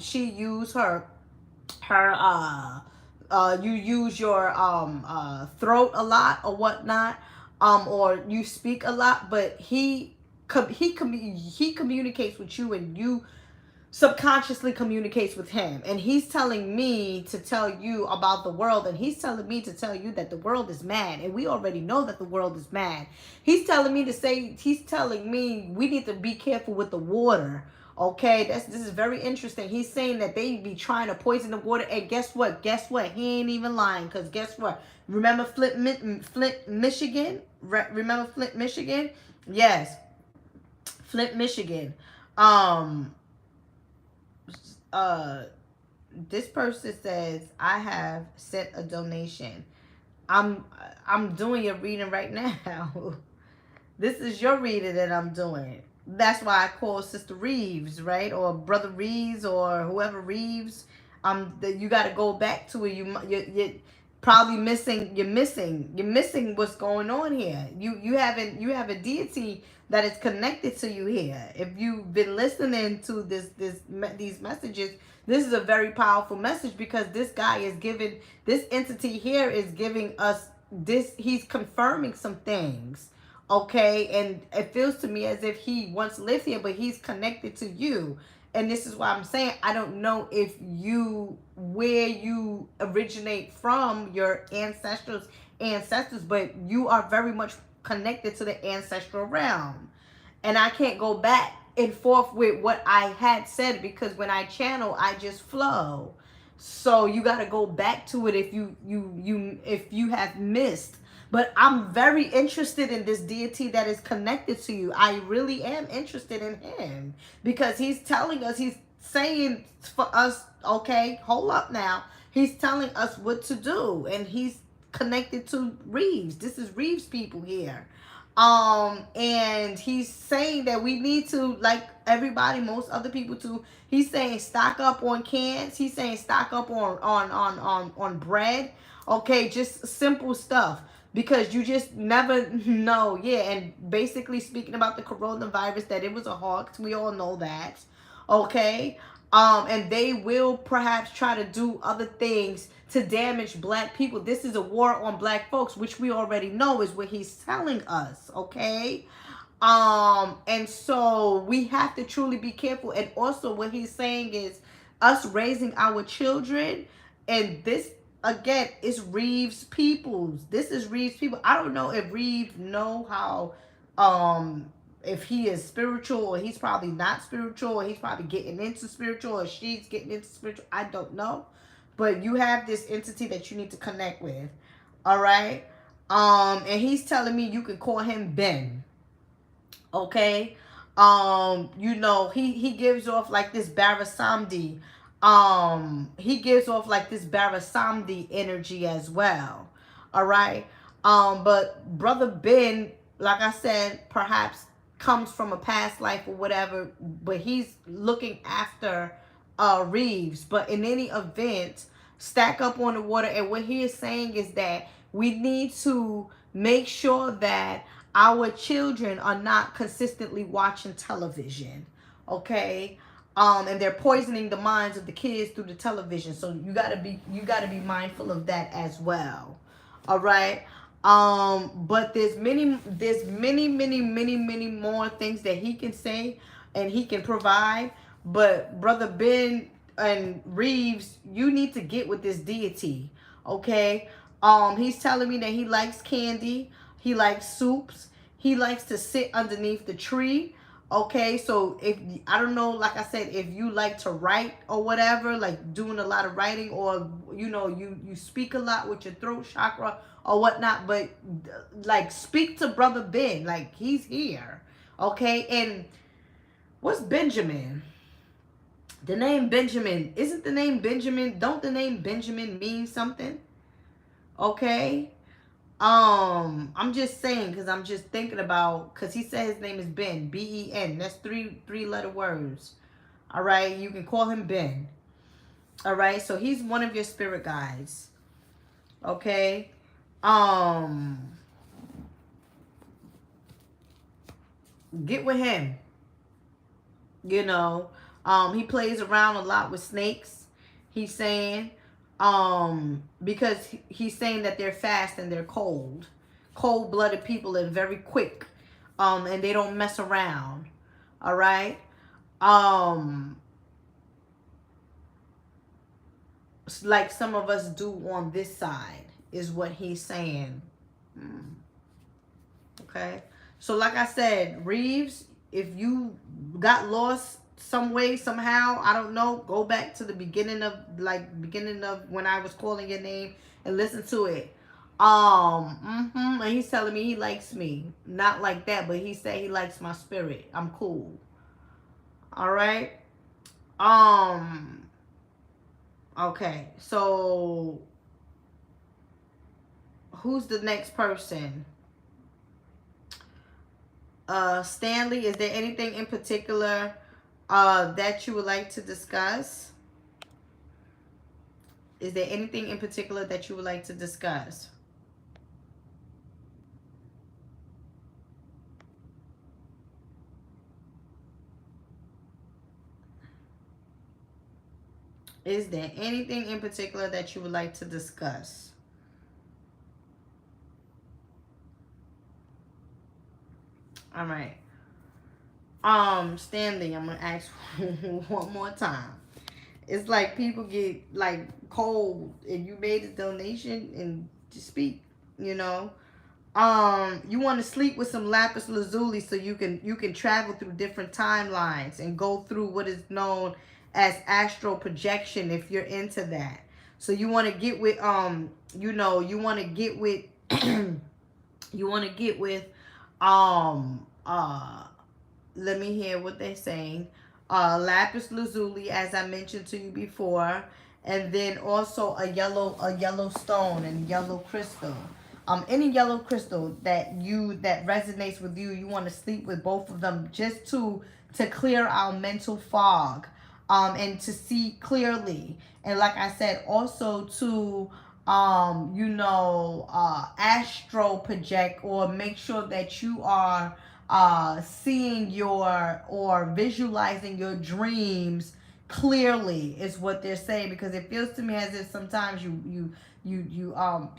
she used her you use your throat a lot or whatnot, or you speak a lot. But he communicates with you, and you subconsciously communicates with him. And he's telling me to tell you about the world, and he's telling me to tell you that the world is mad, and we already know that the world is mad. He's telling me we need to be careful with the water. Okay, this is very interesting. He's saying that they be trying to poison the water, and guess what? He ain't even lying, because guess what? Remember Flint, Michigan? Remember Flint, Michigan? Yes, Flint, Michigan. This person says, I have sent a donation. I'm doing your reading right now. This is your reading that I'm doing. That's why I call Sister Reeves, right? Or Brother Reeves, or whoever Reeves. You got to go back to it. probably missing. You're missing what's going on here. You have a deity that is connected to you here. If you've been listening to these messages, this is a very powerful message, because this guy is giving, this entity here is giving us this. He's confirming some things. Okay, and it feels to me as if he once lived here, but he's connected to you. And this is why I'm saying, I don't know if where you originate from, your ancestors, but you are very much connected to the ancestral realm. And I can't go back and forth with what I had said, because when I channel, I just flow. So you got to go back to it if you have missed. But I'm very interested in this deity that is connected to you. I really am interested in him, because he's telling us, he's saying for us, okay, hold up now. He's telling us what to do, and he's connected to Reeves. This is Reeves people here. And he's saying that we need to, like everybody, most other people too, he's saying stock up on cans. He's saying stock up on bread. Okay, just simple stuff, because you just never know. Yeah, and basically speaking about the coronavirus, that it was a hoax. We all know that. Okay. And they will perhaps try to do other things to damage black people. This is a war on black folks, which we already know is what he's telling us. Okay. And so we have to truly be careful. And also what he's saying is us raising our children, and this again is Reeves peoples. This is Reeves people. I don't know if Reeves know how if he is spiritual, or he's probably not spiritual, or he's probably getting into spiritual, or she's getting into spiritual. I don't know. But you have this entity that you need to connect with. All right. And he's telling me you can call him Ben. Okay. You know, he gives off like this Barasamdi. He gives off like this Barasamdi energy as well. All right. But Brother Ben, like I said, perhaps comes from a past life or whatever, but he's looking after Reeves. But in any event, stack up on the water. And what he is saying is that we need to make sure that our children are not consistently watching television. Okay. And they're poisoning the minds of the kids through the television. So you gotta be mindful of that as well. All right. But there's many more things that he can say and he can provide. But Brother Ben and Reeves, you need to get with this deity. Okay. He's telling me that he likes candy. He likes soups. He likes to sit underneath the tree. Okay, so if, I don't know, like I said, if you like to write or whatever, like doing a lot of writing, or, you know, you speak a lot with your throat chakra or whatnot, but like speak to Brother Ben, like he's here. Okay, and what's Benjamin? The name Benjamin, isn't the name Benjamin, don't the name Benjamin mean something? Okay. I'm just saying, because I'm just thinking about, because he said his name is Ben, B-E-N. That's three-letter words. All right, you can call him Ben. All right, so he's one of your spirit guides. Okay. Get with him. You know, he plays around a lot with snakes. He's saying, because he's saying that they're fast and they're cold-blooded people and very quick, and they don't mess around. All right. Like some of us do on this side is what he's saying. Okay. So like I said, Reeves, if you got lost some way, somehow, I don't know, go back to the beginning of when I was calling your name and listen to it. And he's telling me he likes me. Not like that, but he said he likes my spirit. I'm cool. All right. Okay. So who's the next person? Stanley, is there anything in particular that you would like to discuss? Is there anything in particular that you would like to discuss? Is there anything in particular that you would like to discuss? All right. Stanley, I'm gonna ask one more time. It's like people get like cold and you made a donation and to speak, you know. You want to sleep with some lapis lazuli so you can travel through different timelines and go through what is known as astral projection if you're into that. So you want to get with you want to get with you want to get with um uh let me hear what they're saying. Lapis lazuli, as I mentioned to you before, and then also a yellow stone and yellow crystal. Any yellow crystal that resonates with you, you want to sleep with both of them just to clear our mental fog, and to see clearly. And like I said, also to astral project or make sure that you are seeing your or visualizing your dreams clearly is what they're saying, because it feels to me as if sometimes you remember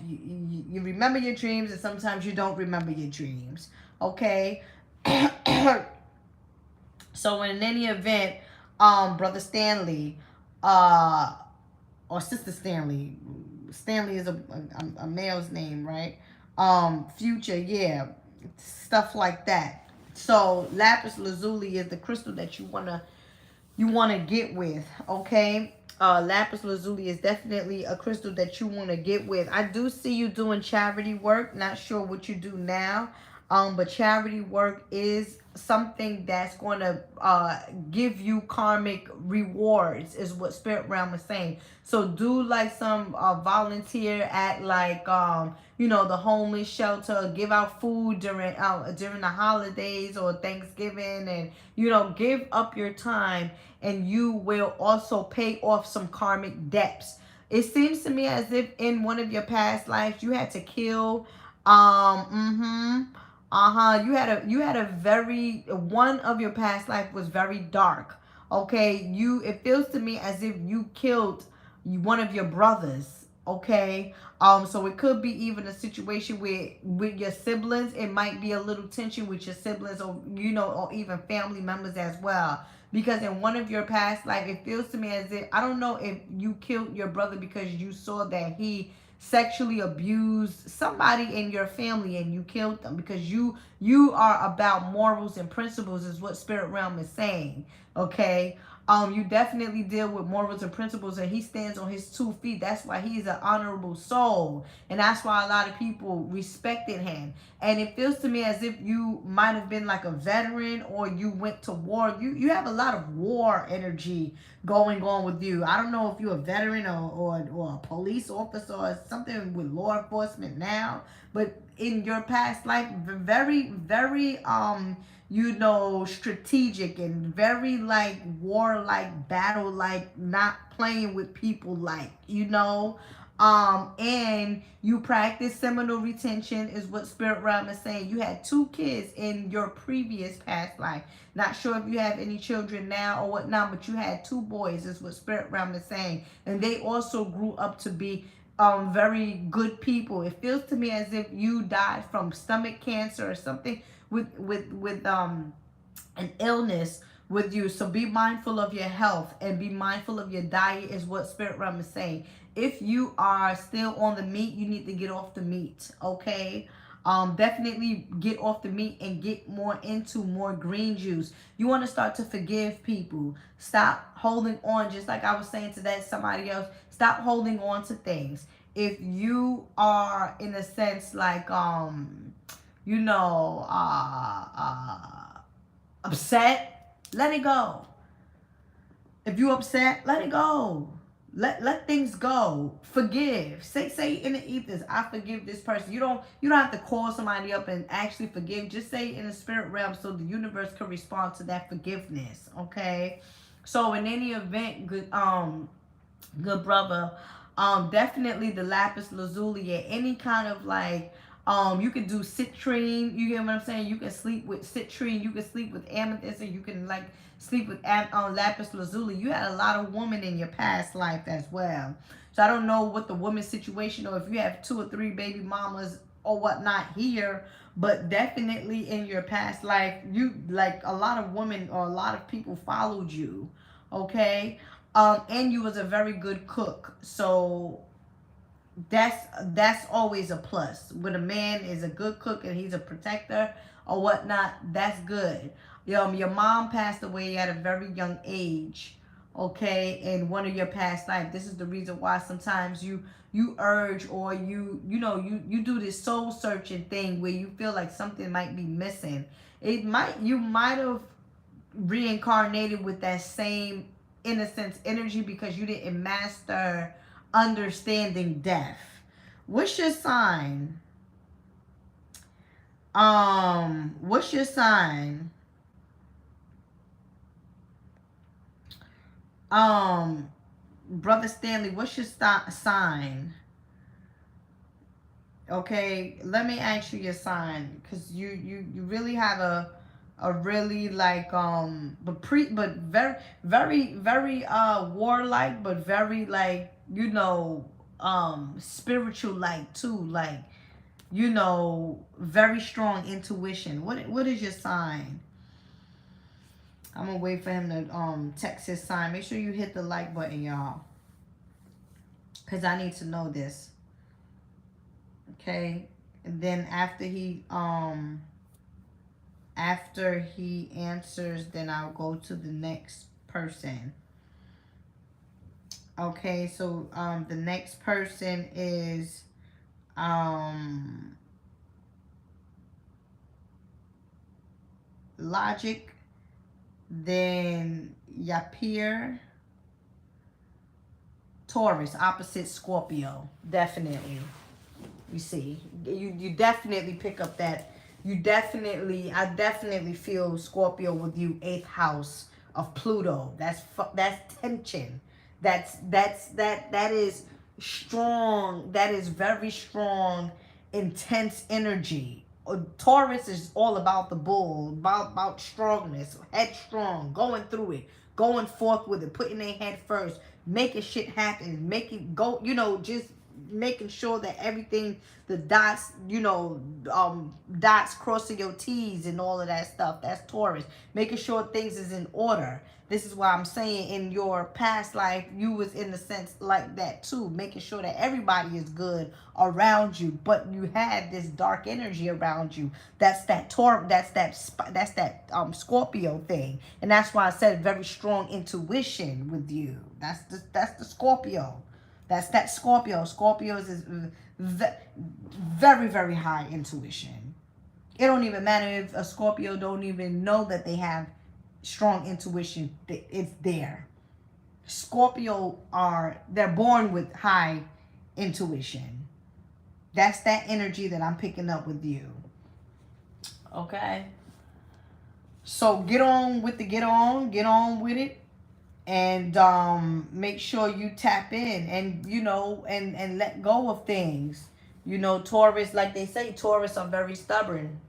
your dreams and sometimes you don't remember your dreams. Okay. So in any event, brother Stanley, uh or sister Stanley, Stanley is a male's name, right? Future, yeah, stuff like that. So lapis lazuli is the crystal that you wanna get with, okay? Lapis lazuli is definitely a crystal that you want to get with. I do see you doing charity work. Not sure what you do now, but charity work is something that's going to give you karmic rewards, is what Spirit Realm is saying. So do like some volunteer at like the homeless shelter, give out food during the holidays or Thanksgiving, and give up your time, and you will also pay off some karmic debts. It seems to me as if in one of your past lives you had to kill you had a very one of your past life was very dark. Okay, it feels to me as if you killed one of your brothers. Okay, so it could be even a situation where with your siblings, it might be a little tension with your siblings, or or even family members as well. Because in one of your past life, it feels to me as if, I don't know if you killed your brother because you saw that he sexually abused somebody in your family and you killed them, because you are about morals and principles, is what Spirit Realm is saying. Okay. You definitely deal with morals and principles, and he stands on his 2 feet. That's why he's an honorable soul, and that's why a lot of people respected him. And it feels to me as if you might have been like a veteran, or you went to war. You have a lot of war energy going on with you. I don't know if you're a veteran or a police officer or something with law enforcement now, but in your past life, very, very strategic and very like war-like, battle-like, not playing with people like, and you practice seminal retention, is what Spirit Realm is saying. You had 2 kids in your previous past life. Not sure if you have any children now or whatnot, but you had 2 boys, is what Spirit Realm is saying. And they also grew up to be very good people. It feels to me as if you died from stomach cancer or something with an illness with you. So be mindful of your health and be mindful of your diet, is what Spirit Realm is saying. If you are still on the meat, you need to get off the meat. Okay. Definitely get off the meat and get more into more green juice. You want to start to forgive people. Stop holding on, just like I was saying to that somebody else. Stop holding on to things. If you are in a sense like upset, let it go. If you upset, let it go. Let things go. Forgive. Say in the ethers, I forgive this person. You don't have to call somebody up and actually forgive. Just say in the spirit realm so the universe can respond to that forgiveness. Okay. So in any event, good brother, Definitely the lapis lazuli, and any kind of like, you can do citrine. You get what I'm saying? You can sleep with citrine. You can sleep with amethyst, and you can like sleep with lapis lazuli. You had a lot of women in your past life as well. So I don't know what the woman's situation, or if you have 2 or 3 baby mamas or whatnot here, but definitely in your past life, you like a lot of women or a lot of people followed you. Okay. And you was a very good cook. So that's always a plus. When a man is a good cook and he's a protector or whatnot, that's good. Your mom passed away at a very young age, okay, in one of your past life. This is the reason why sometimes you urge, or you do this soul searching thing where you feel like something might be missing. You might have reincarnated with that same innocence energy because you didn't master understanding death. What's your sign? What's your sign? Brother Stanley, what's your sign? Okay, let me ask you your sign, because you really have a really like but very warlike, but very like spiritual like too, like very strong intuition. What is your sign? I'm gonna wait for him to text his sign. Make sure you hit the like button, y'all, because I need to know this. Okay, and then after he answers, then I'll go to the next person. Okay, so the next person is Logic, then Yapir, Taurus, opposite Scorpio. Definitely. You see, you definitely pick up that. I definitely feel Scorpio with you. 8th house of Pluto. That's tension. That is strong. That is very strong, intense energy. Taurus is all about the bull, about strongness, headstrong, going through it, going forth with it, putting their head first, making shit happen, making go, just making sure that everything, the dots, dots crossing your T's and all of that stuff. That's Taurus. Making sure things is in order. This is why I'm saying in your past life, you was in the sense like that too, making sure that everybody is good around you, but you had this dark energy around you. That's that Scorpio thing, and that's why I said very strong intuition with you. That's the Scorpio. That's that Scorpio. Scorpios is very, very high intuition. It don't even matter if a Scorpio don't even know that they have strong intuition. It's there. Scorpio they're born with high intuition. That's that energy that I'm picking up with you. Okay. So get on with it. And make sure you tap in and and let go of things. Taurus, like they say, Taurus are very stubborn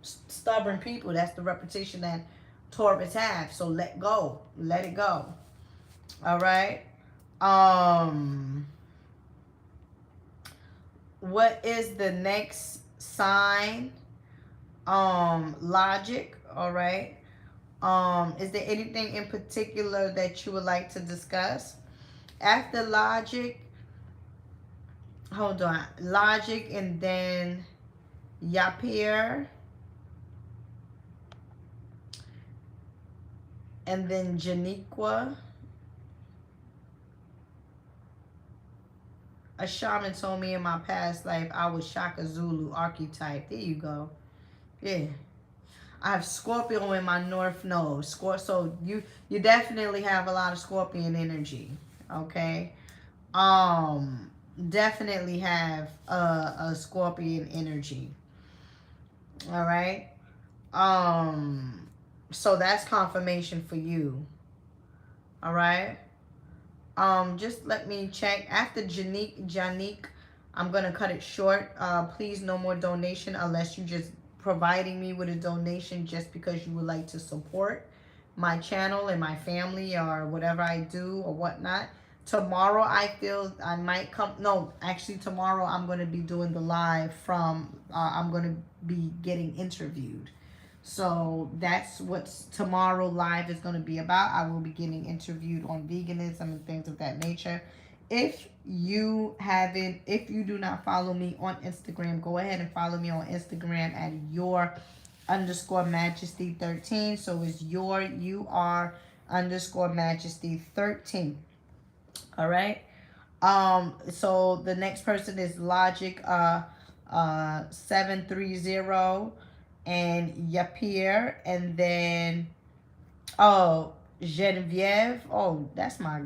people. That's the reputation that Taurus have. So let it go. All right. What is the next sign? Logic. All right. Is there anything in particular that you would like to discuss? After Logic, hold on. Logic, and then Yapir, and then Janiqua. A shaman told me in my past life I was Shaka Zulu archetype. There you go. Yeah. I have Scorpio in my north node. So you definitely have a lot of Scorpion energy. Okay. Definitely have a Scorpion energy. All right. So that's confirmation for you. All right. Just let me check. After Janique, I'm gonna cut it short. Please, no more donation unless you just providing me with a donation just because you would like to support my channel and my family or whatever I do or whatnot. Tomorrow I feel I might come. No, actually tomorrow I'm going to be doing the live from, I'm going to be getting interviewed. So that's what tomorrow live is going to be about. I will be getting interviewed on veganism and things of that nature. If you do not follow me on Instagram, go ahead and follow me on Instagram at your_majesty13. So it's UR_majesty13. All right. So the next person is Logic 730 and Yapir, and then Genevieve. Oh, that's my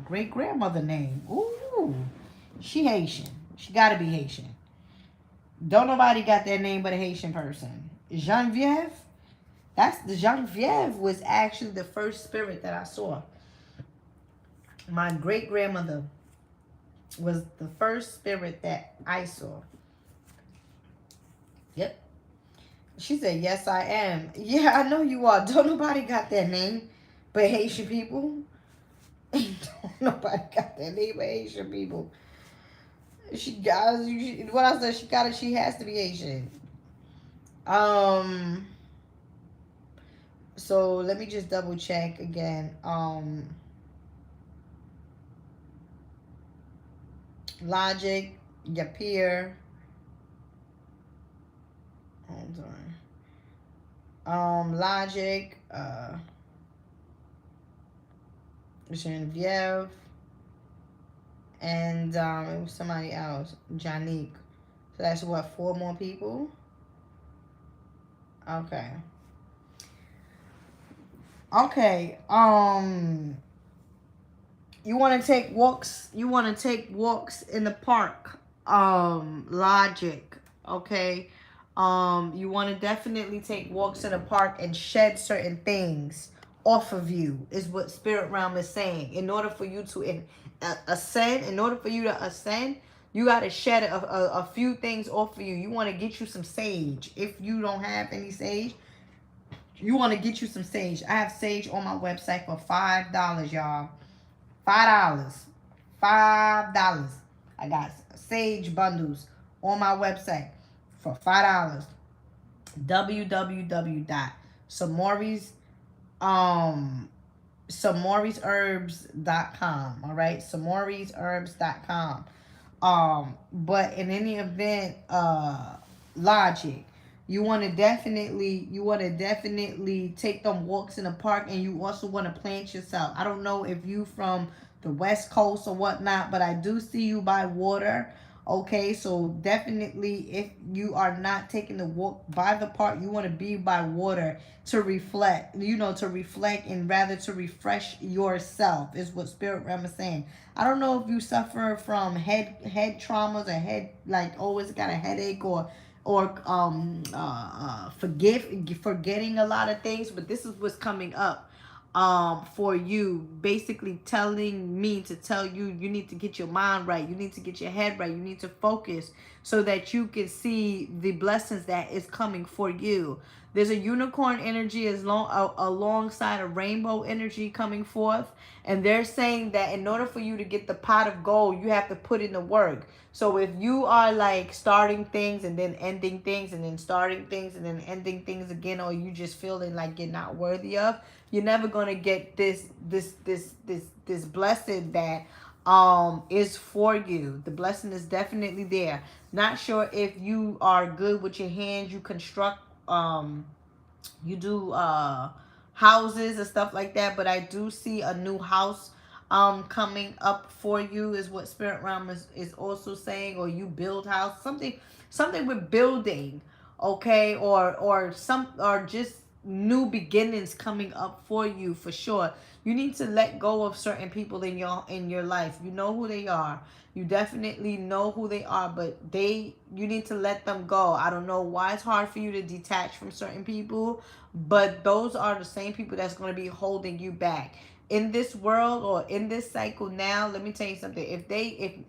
great grandmother name. Ooh, she Haitian. She gotta be Haitian. Don't nobody got that name but a Haitian person. Genevieve. The Genevieve was actually the first spirit that I saw. My great grandmother was the first spirit that I saw. Yep. She said, yes, I am. Yeah, I know you are. Don't nobody got that name but Haitian people. Don't nobody got that name but Haitian people. She has to be Haitian. So let me just double check again. Logic, Yapir. Hold on. Logic, Genevieve, and it was somebody else, Janique. So that's what, 4 more people? Okay. Okay. You want to take walks? You want to take walks in the park? Logic. Okay. You want to definitely take walks in the park and shed certain things off of you, is what Spirit Realm is saying. In order for you to ascend, you got to shed a few things off of you. You want to get you some sage. If you don't have any sage, you want to get you some sage. I have sage on my website for $5, y'all. $5. $5. I got sage bundles on my website for $5. www.samorisherbs.com. All right, samorisherbs.com. But in any event, Logic, you want to definitely take them walks in the park, and you also want to plant yourself. I don't know if you from the West Coast or whatnot, but I do see you by water. Okay, so definitely if you are not taking the walk by the park, you want to be by water to reflect, and rather to refresh yourself, is what Spirit Realm is saying. I don't know if you suffer from head traumas or always got a headache or forgetting a lot of things, but this is what's coming up for you, basically telling me to tell you, you need to get your mind right, you need to get your head right, you need to focus so that you can see the blessings that is coming for you. There's a unicorn energy alongside a rainbow energy coming forth, and they're saying that in order for you to get the pot of gold, you have to put in the work. So if you are like starting things and then ending things and then starting things and then ending things again, or you just feeling like you're not worthy of, you're never gonna get this blessing that is for you. The blessing is definitely there. Not sure if you are good with your hands. You construct, you do houses and stuff like that, but I do see a new house coming up for you, is what Spirit Realm is also saying. Or you build house, something with building, okay, or just new beginnings coming up for you, for sure. You need to let go of certain people in your life. You know who they are. You definitely know who they are, but you need to let them go. I don't know why it's hard for you to detach from certain people, but those are the same people that's going to be holding you back. in this world or in this cycle now, let me tell you something. If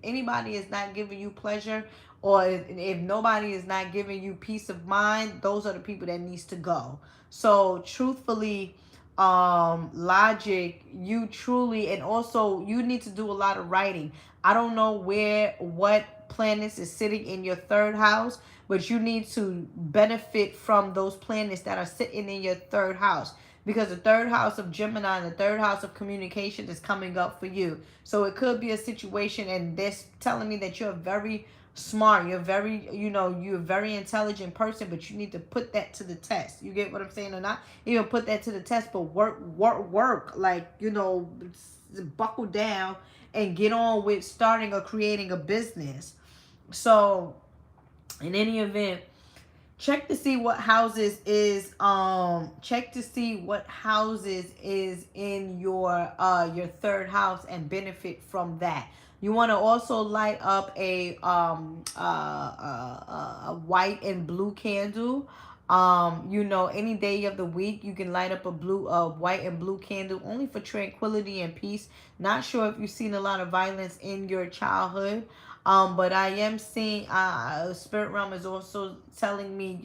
anybody is not giving you pleasure, or if nobody is not giving you peace of mind, those are the people that needs to go. So truthfully, Logic, you truly, and also you need to do a lot of writing. I don't know what planets is sitting in your third house, but you need to benefit from those planets that are sitting in your third house, because the third house of Gemini and the third house of communication is coming up for you. So it could be a situation, and this telling me that you're very smart, you're very, you're a very intelligent person, but you need to put that to the test. You get what I'm saying? Or not even put that to the test, but work, like, buckle down and get on with starting or creating a business. So in any event, check to see what houses is in your third house and benefit from that. You want to also light up a white and blue candle. Any day of the week you can light up a white and blue candle, only for tranquility and peace. Not sure if you've seen a lot of violence in your childhood. But I am seeing, Spirit Realm is also telling me,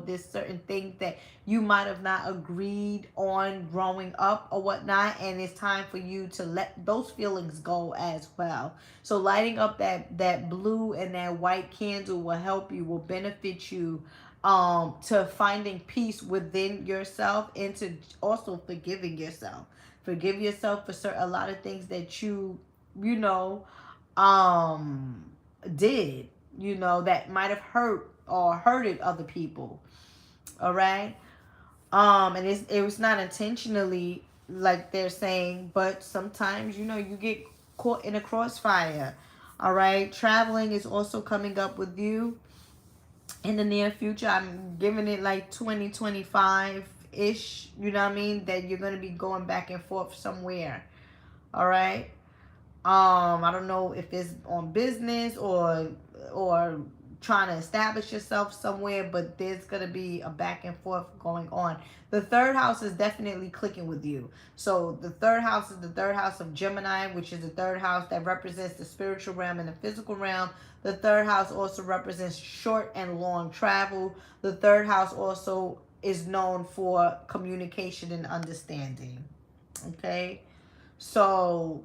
there's certain things that you might have not agreed on growing up or whatnot, and it's time for you to let those feelings go as well. So lighting up that blue and that white candle will help you, will benefit you, to finding peace within yourself, and to also forgiving yourself. Forgive yourself for a lot of things that you did, that might have hurted other people. All right. And it was not intentionally, like they're saying, but sometimes, you get caught in a crossfire. All right. Traveling is also coming up with you in the near future. I'm giving it like 2025-ish, you know what I mean, that you're going to be going back and forth somewhere. All right. I don't know if it's on business or trying to establish yourself somewhere, but there's going to be a back and forth going on. The third house is definitely clicking with you. So the third house is the third house of Gemini, which is the third house that represents the spiritual realm and the physical realm. The third house also represents short and long travel. The third house also is known for communication and understanding. Okay. So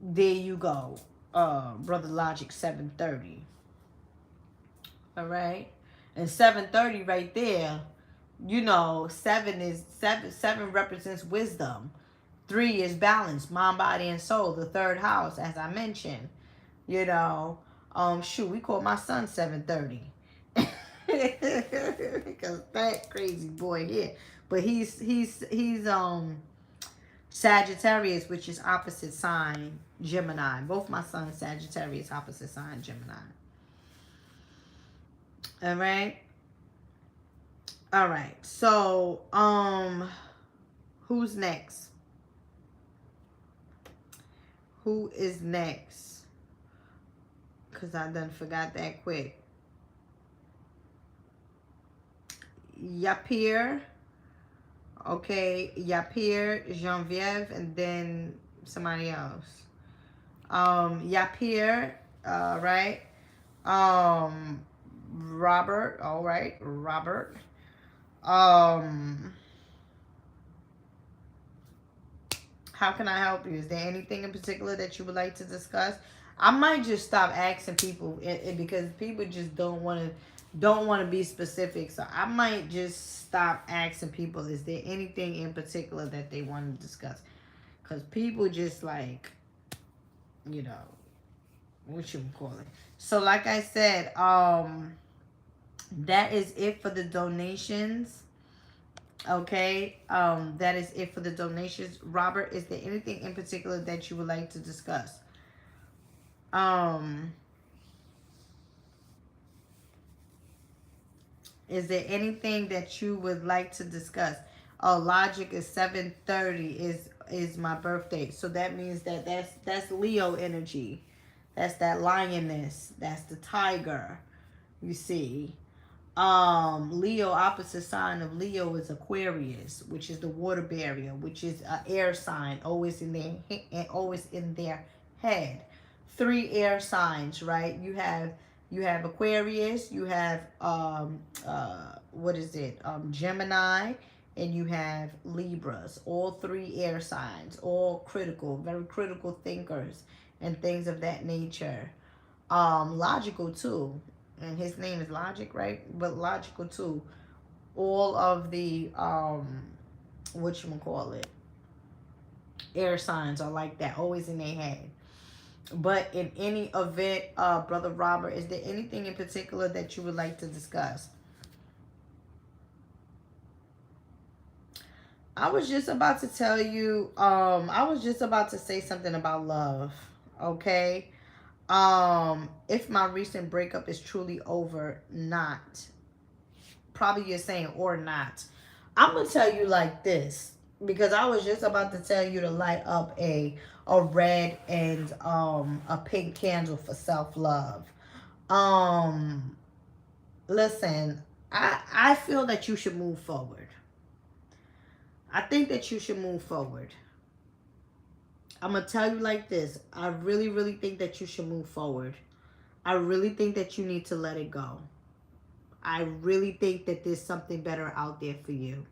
there you go, Brother Logic 730. All right. And 730 right there, 7 represents wisdom. 3 is balance, mind, body, and soul. The third house, as I mentioned, we call my son 730. Because that crazy boy here. But he's Sagittarius, which is opposite sign Gemini. Both my sons Sagittarius, opposite sign Gemini. All right. All right. So, who's next? Who is next? Because I done forgot that quick. Yapir. Okay, Yapir, Genevieve, and then somebody else. Yapir, right? Robert, all right, Robert. How can I help you? Is there anything in particular that you would like to discuss? I might just stop asking people because people just don't want to be specific. So I might just stop asking people, is there anything in particular that they want to discuss? Because people just like, what you call it. So like I said, that is it for the donations. Okay. That is it for the donations. Robert, is there anything in particular that you would like to discuss? Is there anything that you would like to discuss? Oh, Logic is 7:30 is my birthday. So that means that's Leo energy. That's that lioness. That's the tiger. You see. Leo, opposite sign of Leo is Aquarius, which is the water barrier, which is an air sign, always in their head. Three air signs, right? You have Aquarius, you have what is it? Gemini, and you have Libras. All three air signs, all critical, very critical thinkers and things of that nature. Logical too, and his name is Logic, right? But logical too. All of the whatchamacallit, air signs are like that, always in their head. But in any event, Brother Robert, is there anything in particular that you would like to discuss? I was just about to tell you, I was just about to say something about love, okay? If my recent breakup is truly over, not. Probably you're saying or not. I'm gonna tell you like this, because I was just about to tell you to light up a red and a pink candle for self-love. Um Listen, I feel that you should move forward. I think that you should move forward. I'm gonna tell you like this. I really, really think that you should move forward. I really think that you need to let it go. I really think that there's something better out there for you.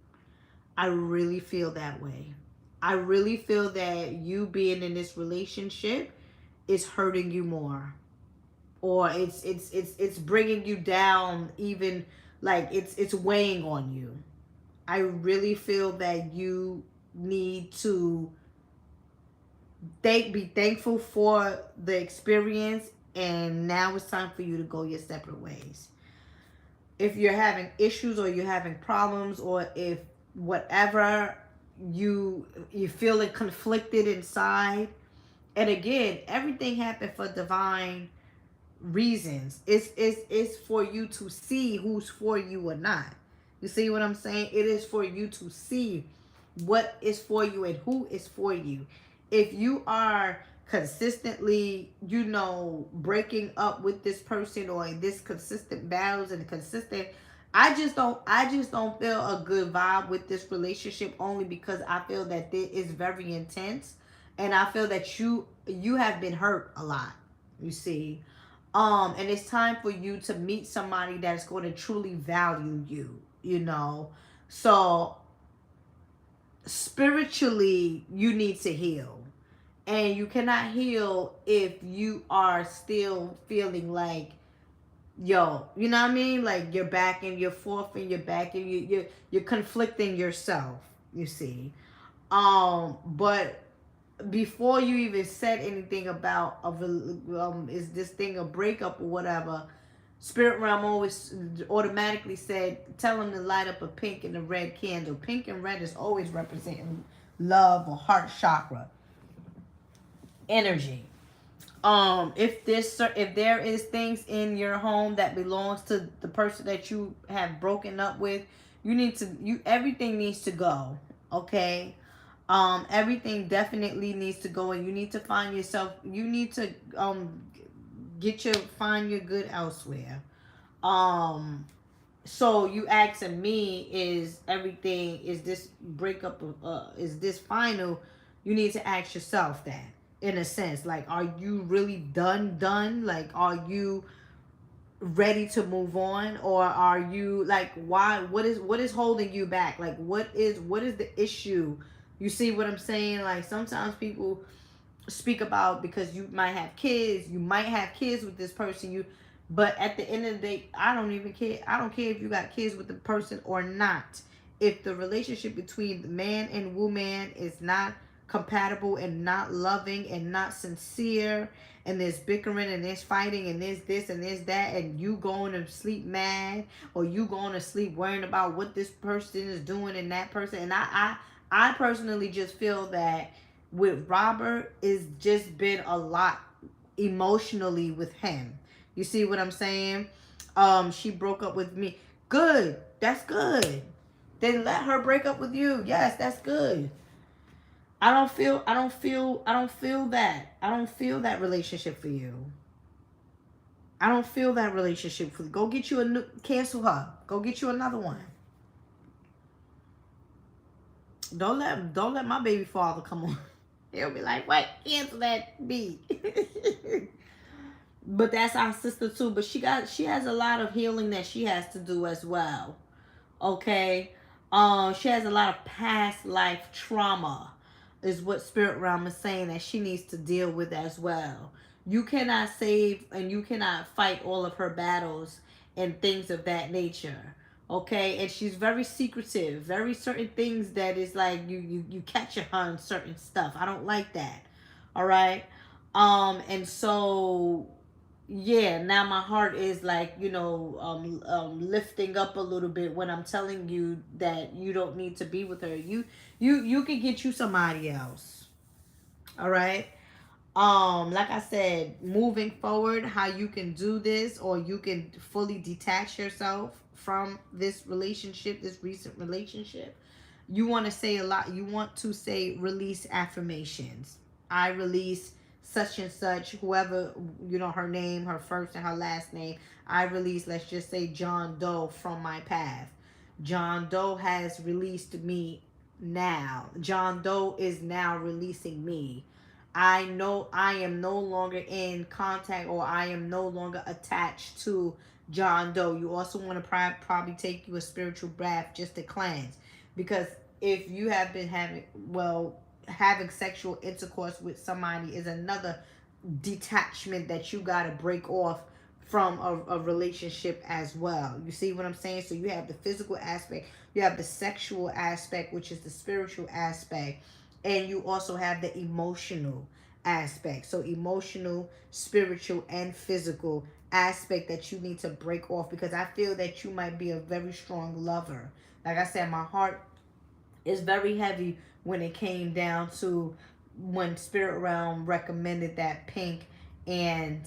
I really feel that way. I really feel that you being in this relationship is hurting you more, or it's bringing you down, even like it's weighing on you. I really feel that you need to be thankful for the experience, and now it's time for you to go your separate ways. If you're having issues, or you're having problems, or if whatever, you feel it conflicted inside, and again, everything happened for divine reasons. It's for you to see who's for you or not. You see what I'm saying? It is for you to see what is for you and who is for you. If you are consistently, breaking up with this person, or in this consistent battles and consistent, I just don't feel a good vibe with this relationship, only because I feel that it is very intense, and I feel that you have been hurt a lot, you see. And it's time for you to meet somebody that's going to truly value you. So spiritually, you need to heal. And you cannot heal if you are still feeling like, you know what I mean? Like you're back and you're forth and you're back and you're conflicting yourself, you see. But before you even said anything about is this thing a breakup or whatever, Spirit Realm always automatically said, tell him to light up a pink and a red candle. Pink and red is always representing love or heart chakra energy. If there is things in your home that belongs to the person that you have broken up with, everything needs to go. Okay. Everything definitely needs to go, and you need to find yourself. You need to find your good elsewhere. So you asking me, is this breakup, is this final? You need to ask yourself that, in a sense. Like, are you really done? Like, are you ready to move on, or are you like, why? What is holding you back? Like, what is the issue? You see what I'm saying? Like, sometimes people speak about, because you might have kids with this person, but at the end of the day, I don't even care. I don't care if you got kids with the person or not. If the relationship between the man and woman is not compatible and not loving and not sincere, and there's bickering and there's fighting and there's this and there's that, and you going to sleep mad, or you going to sleep worrying about what this person is doing and that person, and I personally just feel that with Robert, it's just been a lot emotionally with him. You see what I'm saying? She broke up with me. Good. That's good. Then let her break up with you. Yes, that's good. I don't feel that. I don't feel that relationship for you. I don't feel that relationship. Go get you a new, cancel her. Go get you another one. Don't let my baby father come on. He'll be like, what? Cancel that B. But that's our sister too. But she has a lot of healing that she has to do as well. Okay. She has a lot of past life trauma, is what Spirit Realm is saying that she needs to deal with as well. You cannot save and you cannot fight all of her battles and things of that nature. Okay, and she's very secretive, very certain things that is like you catch her on certain stuff. I don't like that. All right. And so yeah, now my heart is like, lifting up a little bit when I'm telling you that you don't need to be with her. You can get you somebody else. All right. Like I said, moving forward, how you can do this, or you can fully detach yourself from this relationship, this recent relationship. You want to say a lot. You want to say release affirmations. I release such and such, whoever, her name, her first and her last name. I release, let's just say, John Doe from my path. John Doe has released me now. John Doe is now releasing me. I know I am no longer in contact, or I am no longer attached to John Doe. You also want to probably take you a spiritual bath just to cleanse. Because if you have been having sexual intercourse with somebody is another detachment that you got to break off from a relationship as well. You see what I'm saying? So you have the physical aspect, you have the sexual aspect, which is the spiritual aspect, and you also have the emotional aspect. So emotional, spiritual, and physical aspect that you need to break off, because I feel that you might be a very strong lover. Like I said, my heart is very heavy when it came down to when Spirit Realm recommended that pink and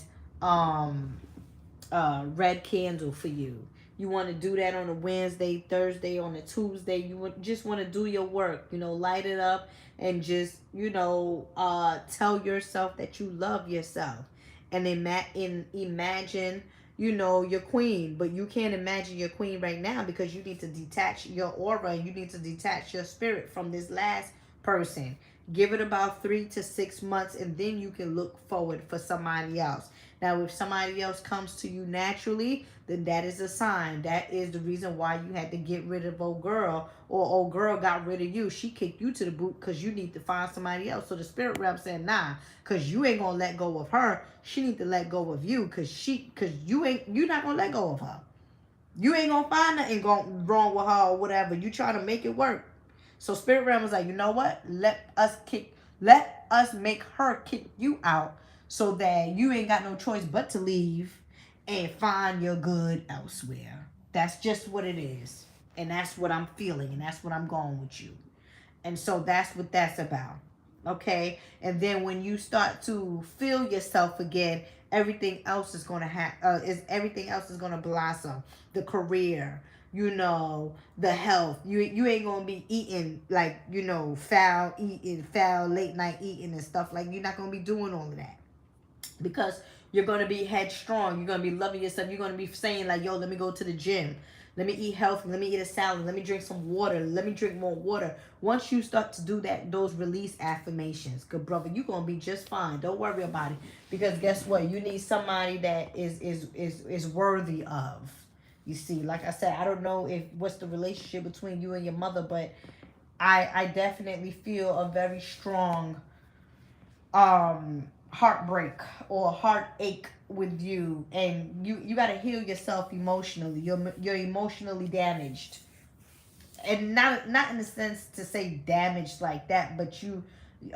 red candle for you. You want to do that on a Wednesday, Thursday, on a Tuesday. You just want to do your work, light it up and just, tell yourself that you love yourself. And imagine, your queen. But you can't imagine your queen right now because you need to detach your aura. You need to detach your spirit from this last person. Give it about 3 to 6 months, and then you can look forward for somebody else. Now, if somebody else comes to you naturally, then that is a sign. That is the reason why you had to get rid of old girl, or old girl got rid of you. She kicked you to the boot because you need to find somebody else. So the Spirit Realm said, nah, because you ain't going to let go of her. She need to let go of you because you're not going to let go of her. You ain't going to find nothing wrong with her or whatever. You try to make it work. So Spirit Realm was like, you know what? Let us make her kick you out, so that you ain't got no choice but to leave and find your good elsewhere. That's just what it is. And that's what I'm feeling, and that's what I'm going with you. And so that's what that's about. Okay? And then when you start to feel yourself again, everything else is going to everything else is going to blossom. The career, the health. You ain't gonna be eating like, foul late night eating and stuff. Like, you're not gonna be doing all of that, because you're gonna be headstrong. You're gonna be loving yourself. You're gonna be saying like, yo, let me go to the gym, let me eat healthy, let me eat a salad, let me drink some water, let me drink more water. Once you start to do that, those release affirmations, good brother, you're gonna be just fine. Don't worry about it, because guess what? You need somebody that is worthy of. You see, like I said, I don't know what's the relationship between you and your mother, but I definitely feel a very strong heartbreak or heartache with you, and you got to heal yourself emotionally. You're emotionally damaged, and not in the sense to say damaged like that, but you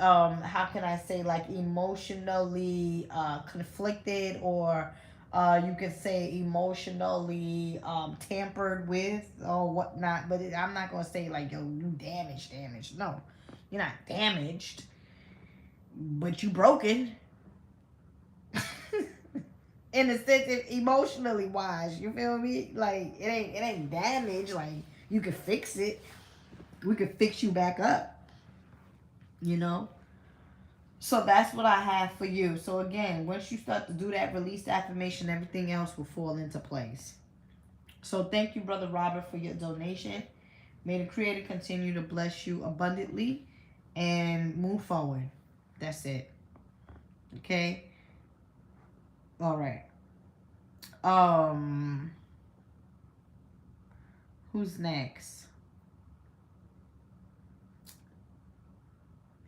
how can I say, like, emotionally conflicted, or you could say emotionally tampered with or whatnot. But I'm not gonna say like, yo, you damaged. No, you're not damaged, but you broken. In a sense, emotionally wise, you feel me? Like, it ain't damaged. Like, you can fix it. We could fix you back up. So that's what I have for you. So again, once you start to do that, release the affirmation, everything else will fall into place. So thank you, Brother Robert, for your donation. May the Creator continue to bless you abundantly and move forward. That's it. Okay? All right. Um, who's next?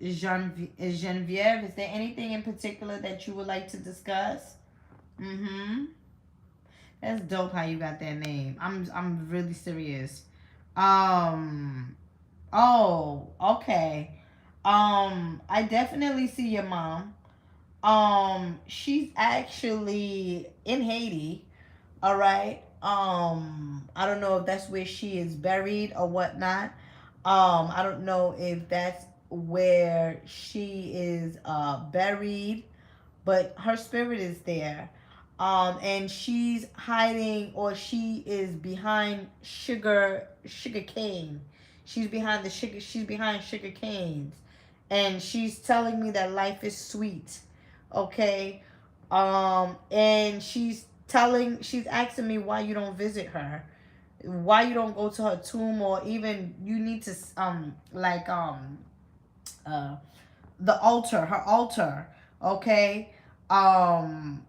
Genevieve, is there anything in particular that you would like to discuss? Mm-hmm. That's dope how you got that name. I'm really serious. Um oh, okay. I definitely see your mom. She's actually in Haiti. All right. I don't know if that's where she is buried or whatnot. I don't know if that's where she is buried, but her spirit is there. And she's hiding, or she is behind sugar cane. She's behind the sugar. She's behind sugar canes, and she's telling me that life is sweet. Okay, and she's asking me why you don't visit her, why you don't go to her tomb, or even you need to uh the altar, her altar. Okay, um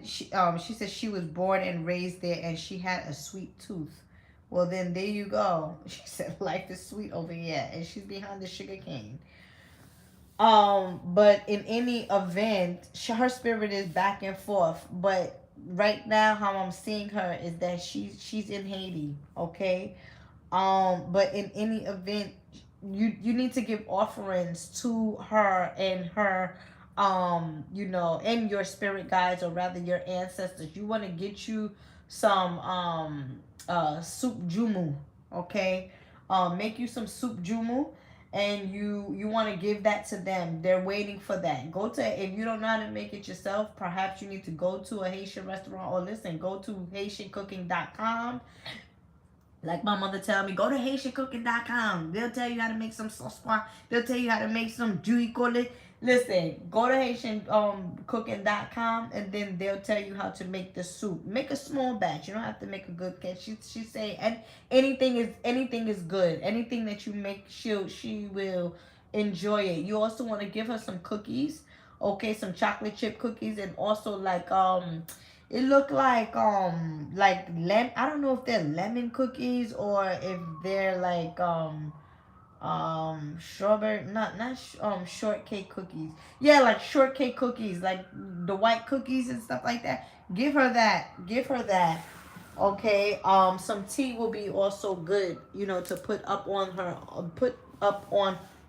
she said she was born and raised there and she had a sweet tooth. Well, then there you go. She said life is sweet over here, and she's behind the sugar cane. But in any event, her spirit is back and forth. But right now, how I'm seeing her is that she's in Haiti. Okay. But in any event, you need to give offerings to her and her and your spirit guides, or rather your ancestors. You want to get you some soup jumu. Okay. Make you some soup jumu, and you want to give that to them. They're waiting for that. Go to, if you don't know how to make it yourself, perhaps you need to go to a Haitian restaurant, or listen, go to HaitianCooking.com. Like my mother tell me, go to HaitianCooking.com. They'll tell you how to make some sauce. They'll tell you how to make some jus colle. Listen, go to HaitianCooking.com, and then they'll tell you how to make the soup. Make a small batch. You don't have to make a good catch. She say, and anything is good. Anything that you make, she will enjoy it. You also want to give her some cookies. Okay, some chocolate chip cookies, and also it looked like I don't know if they're lemon cookies or if they're strawberry, shortcake cookies. Yeah, like shortcake cookies, like the white cookies and stuff like that. Give her that. Okay. Some tea will be also good, to put up on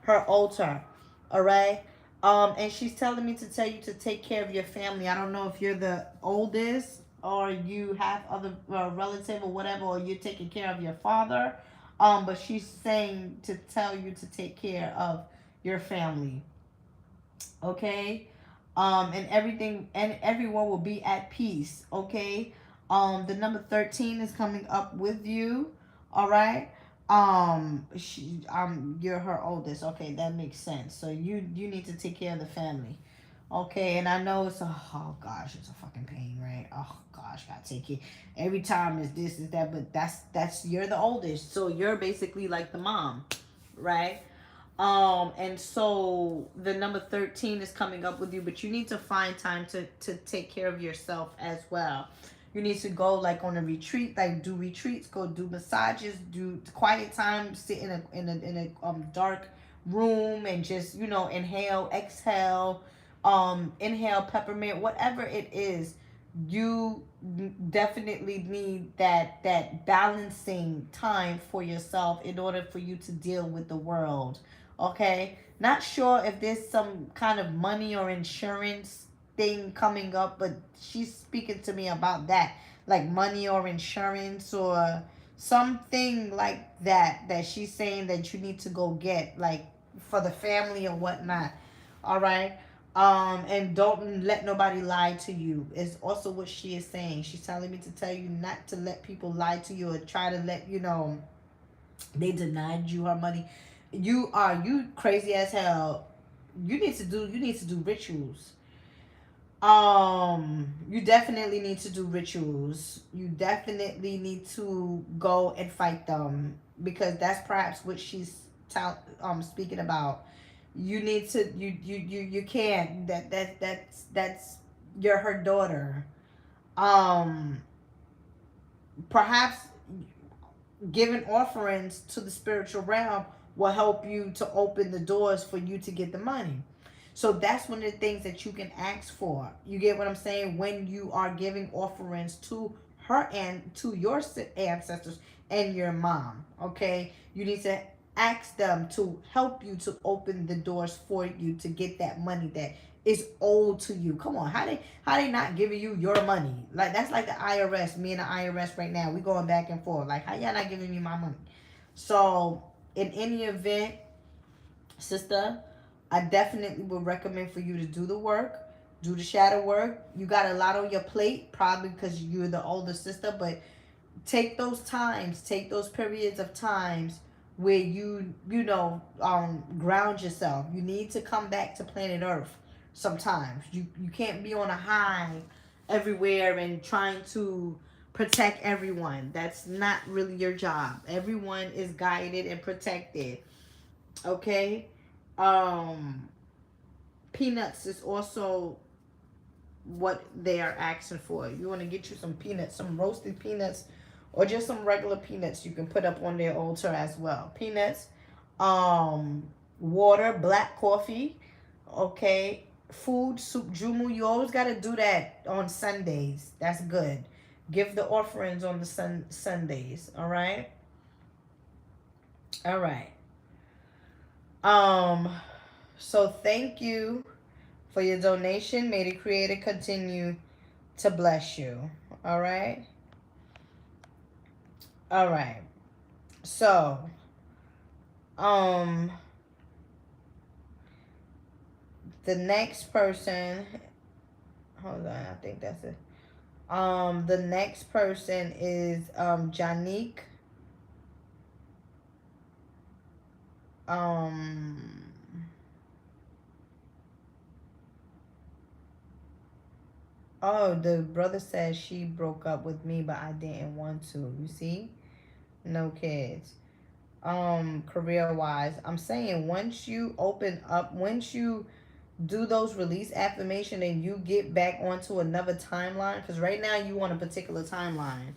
her altar. All right. And she's telling me to tell you to take care of your family. I don't know if you're the oldest, or you have other relative or whatever, or you're taking care of your father. But she's saying to tell you to take care of your family. Okay. And everyone will be at peace. Okay. The number 13 is coming up with you. All right. You're her oldest. Okay, that makes sense. So you need to take care of the family. Okay, and I know oh gosh, it's a fucking pain, right? Oh gosh, gotta take it every time. Is this, is that, but that's you're the oldest, so you're basically like the mom, right? And so the number 13 is coming up with you, but you need to find time to take care of yourself as well. You need to go like on a retreat, like do retreats, go do massages, do quiet time, sit in a dark room, and just inhale, exhale, inhale peppermint, whatever it is. You definitely need that balancing time for yourself in order for you to deal with the world. Okay, not sure if there's some kind of money or insurance thing coming up, but she's speaking to me about that, like money or insurance or something like that she's saying that you need to go get, like for the family or whatnot. All right. And don't let nobody lie to you is also what she is saying. She's telling me to tell you not to let people lie to you or try to let they denied you her money. You crazy as hell. you need to do rituals. You definitely need to do rituals. You definitely need to go and fight them, because that's perhaps what she's speaking about. You need to, you can't, that's you're her daughter. Um Perhaps giving offerings to the spiritual realm will help you to open the doors for you to get the money. So that's one of the things that you can ask for. You get what I'm saying? When you are giving offerings to her and to your ancestors and your mom, okay? You need to ask them to help you to open the doors for you to get that money that is owed to you. Come on, how they not giving you your money? Like, that's like the IRS. Me and the IRS right now, we going back and forth. Like, how y'all not giving me my money? So in any event, sister, I definitely would recommend for you to do the work, do the shadow work. You got a lot on your plate, probably because you're the older sister, but take those times, take those periods of times where ground yourself. You need to come back to planet Earth sometimes. You can't be on a high everywhere and trying to protect everyone. That's not really your job. Everyone is guided and protected. Okay? Peanuts is also what they are asking for. You want to get you some peanuts, some roasted peanuts, or just some regular peanuts you can put up on their altar as well. Peanuts, water, black coffee, okay, food, soup, jumu. You always got to do that on Sundays. That's good. Give the offerings on the Sundays, all right? All right. So thank you for your donation. May the Creator continue to bless you. All right? All right. So, the next person, hold on, I think that's it. The next person is Janique. Oh, the brother says she broke up with me, but I didn't want to. You see? No kids. Career wise, I'm saying once you open up, once you do those release affirmation and you get back onto another timeline, because right now you on a particular timeline.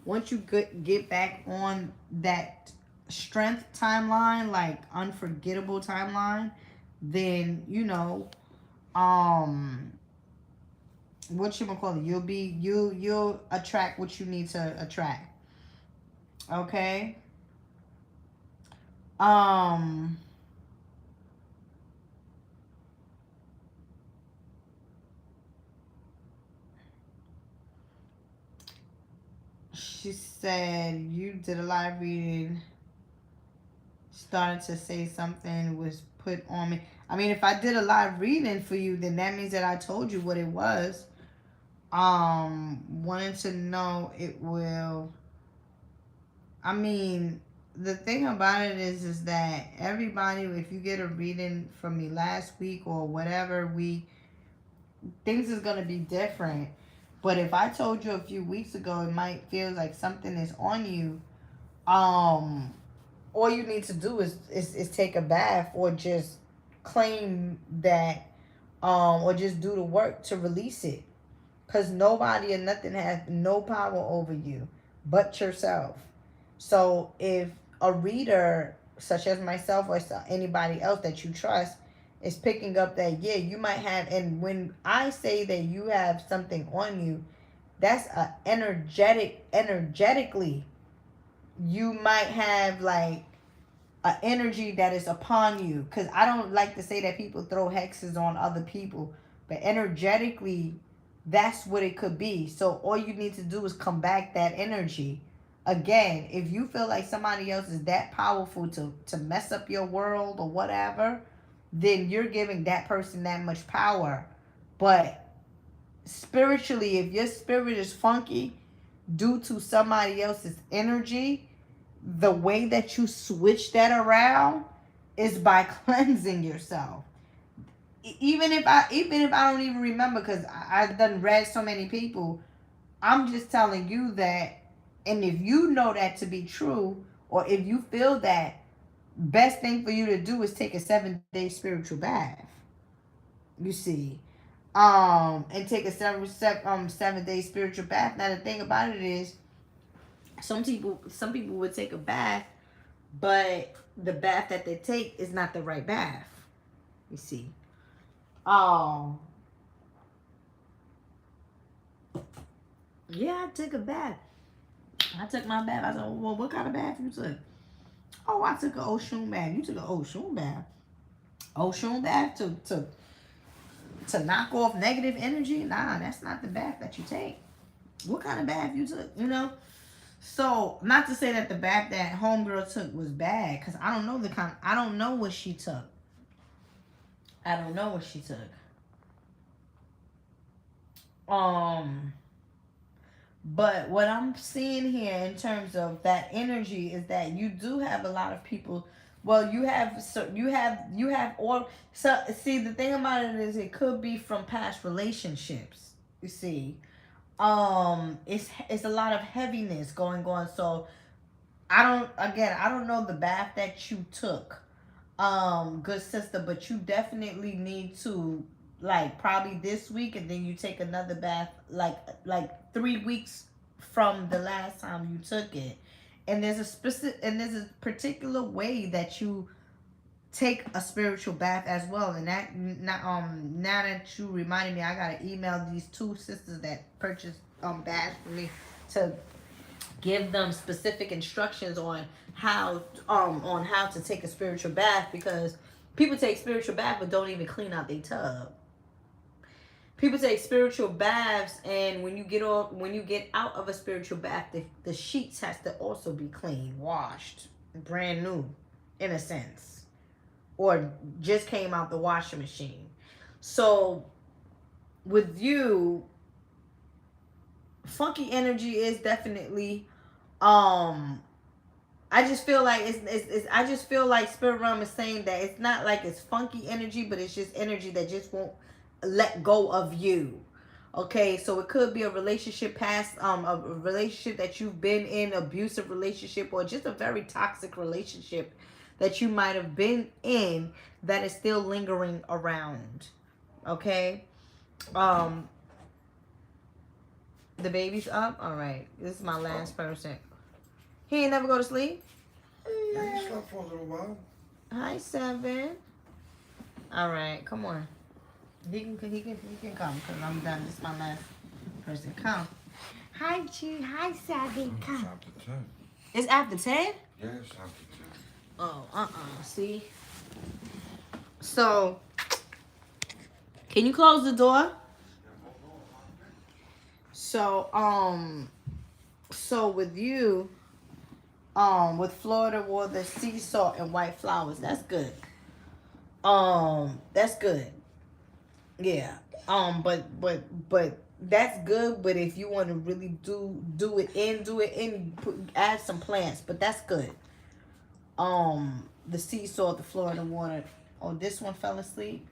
Once you get back on that strength timeline, like unforgettable timeline, then what you gonna call it? You'll attract what you need to attract. Okay. She said you did a live reading, started to say something was put on me. I mean, if I did a live reading for you, then that means that I told you what it was. Wanted to know it will. I mean, the thing about it is that everybody, if you get a reading from me last week or whatever week, things is gonna be different. But if I told you a few weeks ago, it might feel like something is on you. All you need to do is take a bath, or just claim that, or just do the work to release it. Because nobody or nothing has no power over you but yourself. So if a reader such as myself or anybody else that you trust is picking up that, yeah, you might have, and when I say that you have something on you, that's energetically, you might have like an energy that is upon you. Because I don't like to say that people throw hexes on other people, but energetically, that's what it could be. So all you need to do is come back that energy. Again, if you feel like somebody else is that powerful to mess up your world or whatever, then you're giving that person that much power. But spiritually, if your spirit is funky due to somebody else's energy, the way that you switch that around is by cleansing yourself. even if I don't even remember, because I've done read so many people, I'm just telling you that, and if you know that to be true, or if you feel that, best thing for you to do is take a 7-day spiritual bath. You see, and take a 7-day spiritual bath. Now the thing about it is, some people would take a bath, but the bath that they take is not the right bath. You see, um, yeah, I took a bath. I took my bath. I said, well, what kind of bath you took? Oh, I took an Oshun bath. You took an Oshun bath. Oshun bath to knock off negative energy? Nah, that's not the bath that you take. What kind of bath you took? You know. So, not to say that the bath that homegirl took was bad, because I don't know I don't know what she took. I don't know what she took. But what I'm seeing here in terms of that energy is that you do have a lot of people. Well, you have or so see, the thing about it is it could be from past relationships. You see, it's a lot of heaviness going on. So I don't know the bath that you took, good sister, but you definitely need to, like, probably this week, and then you take another bath like 3 weeks from the last time you took it. And there's a particular way that you take a spiritual bath as well. And that now that you reminded me, I gotta email these two sisters that purchased baths for me to give them specific instructions on how to take a spiritual bath, because people take spiritual bath but don't even clean out their tub. People take spiritual baths, and when you get out of a spiritual bath, the sheets has to also be clean, washed, brand new, in a sense, or just came out the washing machine. So with you, funky energy is definitely, I just feel like I just feel like Spirit Realm is saying that it's not like it's funky energy, but it's just energy that just won't let go of you. Okay, so it could be a relationship past, a relationship that you've been in, abusive relationship, or just a very toxic relationship that you might have been in that is still lingering around. Okay, um, the baby's up. All right, this is my last person. He ain't never go to sleep. Yeah, he slept for a little while. Hi, 7. All right, come on. He can come, because I'm done. This is my last person. Come. Hi, G. Hi, 7. Come. It's after 10. It's after 10? Yeah, it's after 10. Oh, see? So, can you close the door? So with you, with Florida water, sea salt, and white flowers, that's good. That's good. Yeah. But that's good. But if you want to really do it in, add some plants. But that's good. The sea salt, the Florida water. Oh, this one fell asleep.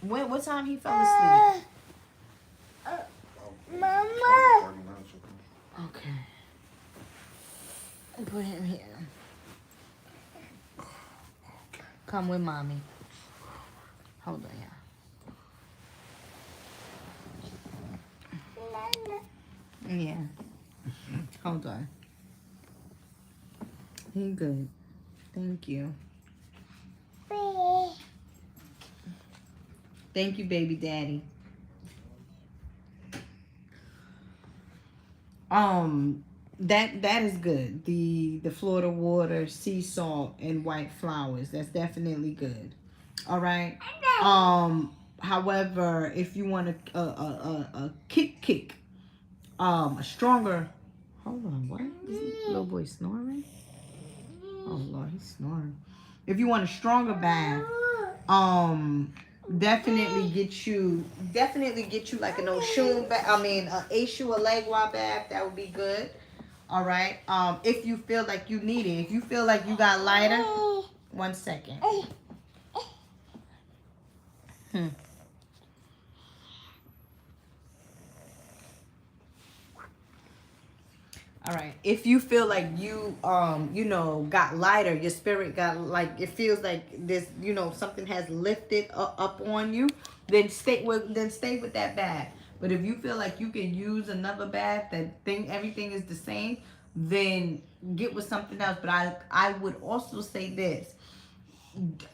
What time he fell asleep? Mama. 30 minutes ago. Okay. Put him here. Come with mommy. Hold on, yeah. Yeah. Hold on. He good. Thank you. Thank you, baby daddy. That is good. The Florida water, sea salt, and white flowers. That's definitely good. All right. However, if you want a kick, a stronger. Hold on. What? Is this little boy snoring? Oh Lord, he's snoring. If you want a stronger bath, definitely get you like an Oshun bath. I mean, a Eshu Alegua bath. That would be good. All right. If you feel like you need it, if you feel like you got lighter, 1 second. All right. If you feel like you got lighter, your spirit got like it feels like this, something has lifted up on you, then stay with that bath. But if you feel like you can use another bath that everything is the same, then get with something else. But I would also say this.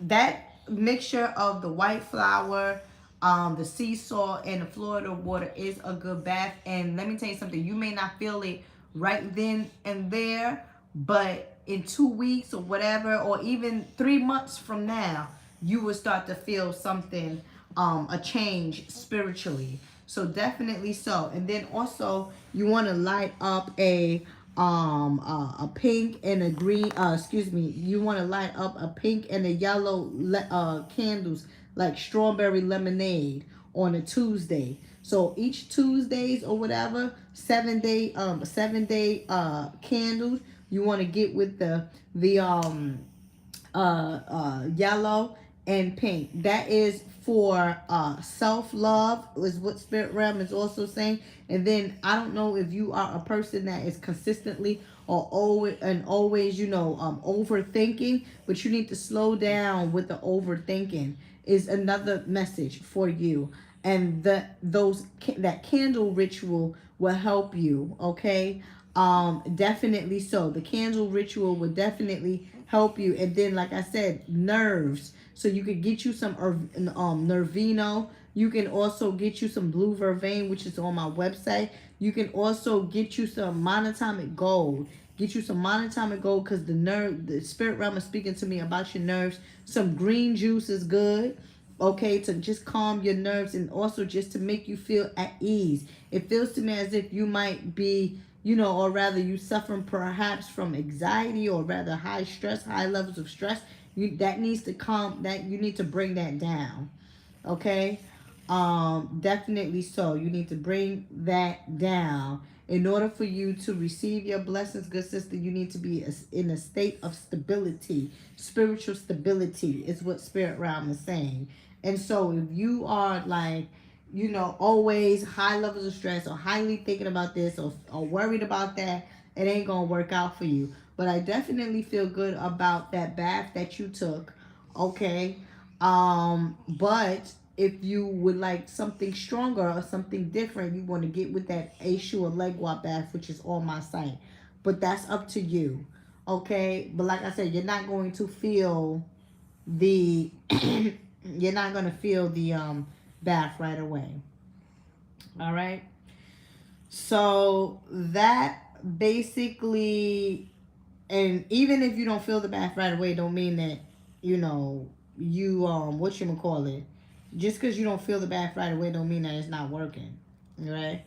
That mixture of the white flour, the sea salt, and the Florida water is a good bath. And let me tell you something, you may not feel it right then and there, but in 2 weeks or whatever, or even 3 months from now, you will start to feel something, a change spiritually. So definitely so. And then also you want to light up a pink and a green, you want to light up a pink and a yellow candles, like strawberry lemonade, on a Tuesday. So each Tuesdays or whatever, 7-day candles, you want to get with the yellow and pink. That is for self-love, is what Spirit Realm is also saying. And then I don't know if you are a person that is consistently or always overthinking, but you need to slow down with the overthinking, is another message for you. And that candle ritual will help you, okay? Definitely so. The candle ritual will definitely help you. And then, like I said, nerves. So you could get you some Nervino. You can also get you some blue vervain, which is on my website. You can also get you some monatomic gold. Get you some monatomic gold, because the Spirit Realm is speaking to me about your nerves. Some green juice is good, okay, to just calm your nerves, and also just to make you feel at ease. It feels to me as if you might be, or rather you suffering perhaps from anxiety, or rather high levels of stress. That needs to you need to bring that down, okay? Definitely so. You need to bring that down. In order for you to receive your blessings, good sister, you need to be in a state of stability. Spiritual stability is what Spirit Realm is saying. And so if you are like, always high levels of stress, or highly thinking about this, or worried about that, it ain't going to work out for you. But I definitely feel good about that bath that you took, okay? But if you would like something stronger or something different, you want to get with that Ashua Legua bath, which is on my site. But that's up to you, okay? But like I said, you're not going to feel the bath right away. All right? So that basically, and even if you don't feel the bath right away, don't mean that, just because you don't feel the bath right away don't mean that it's not working. Right?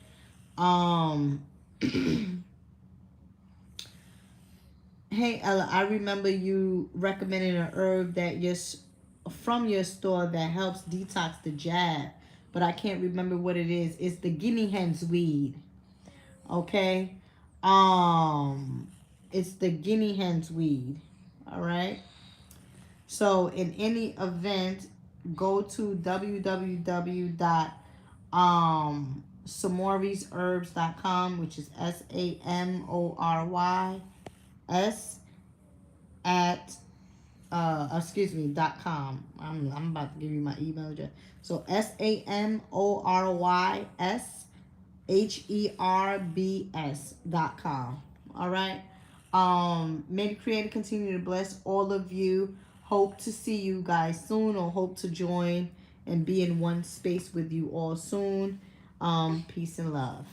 Hey Ella, I remember you recommending an herb that from your store that helps detox the jab, but I can't remember what it is. It's the guinea hen's weed. Okay? It's the guinea hen's weed. All right? So in any event, go to www.samory'sherbs.com, which is SAMORYS@.com. I'm about to give you my email address. So SAMORYSHERBS.com. All right. May the Creator continue to bless all of you. Hope to see you guys soon, or hope to join and be in one space with you all soon. Peace and love.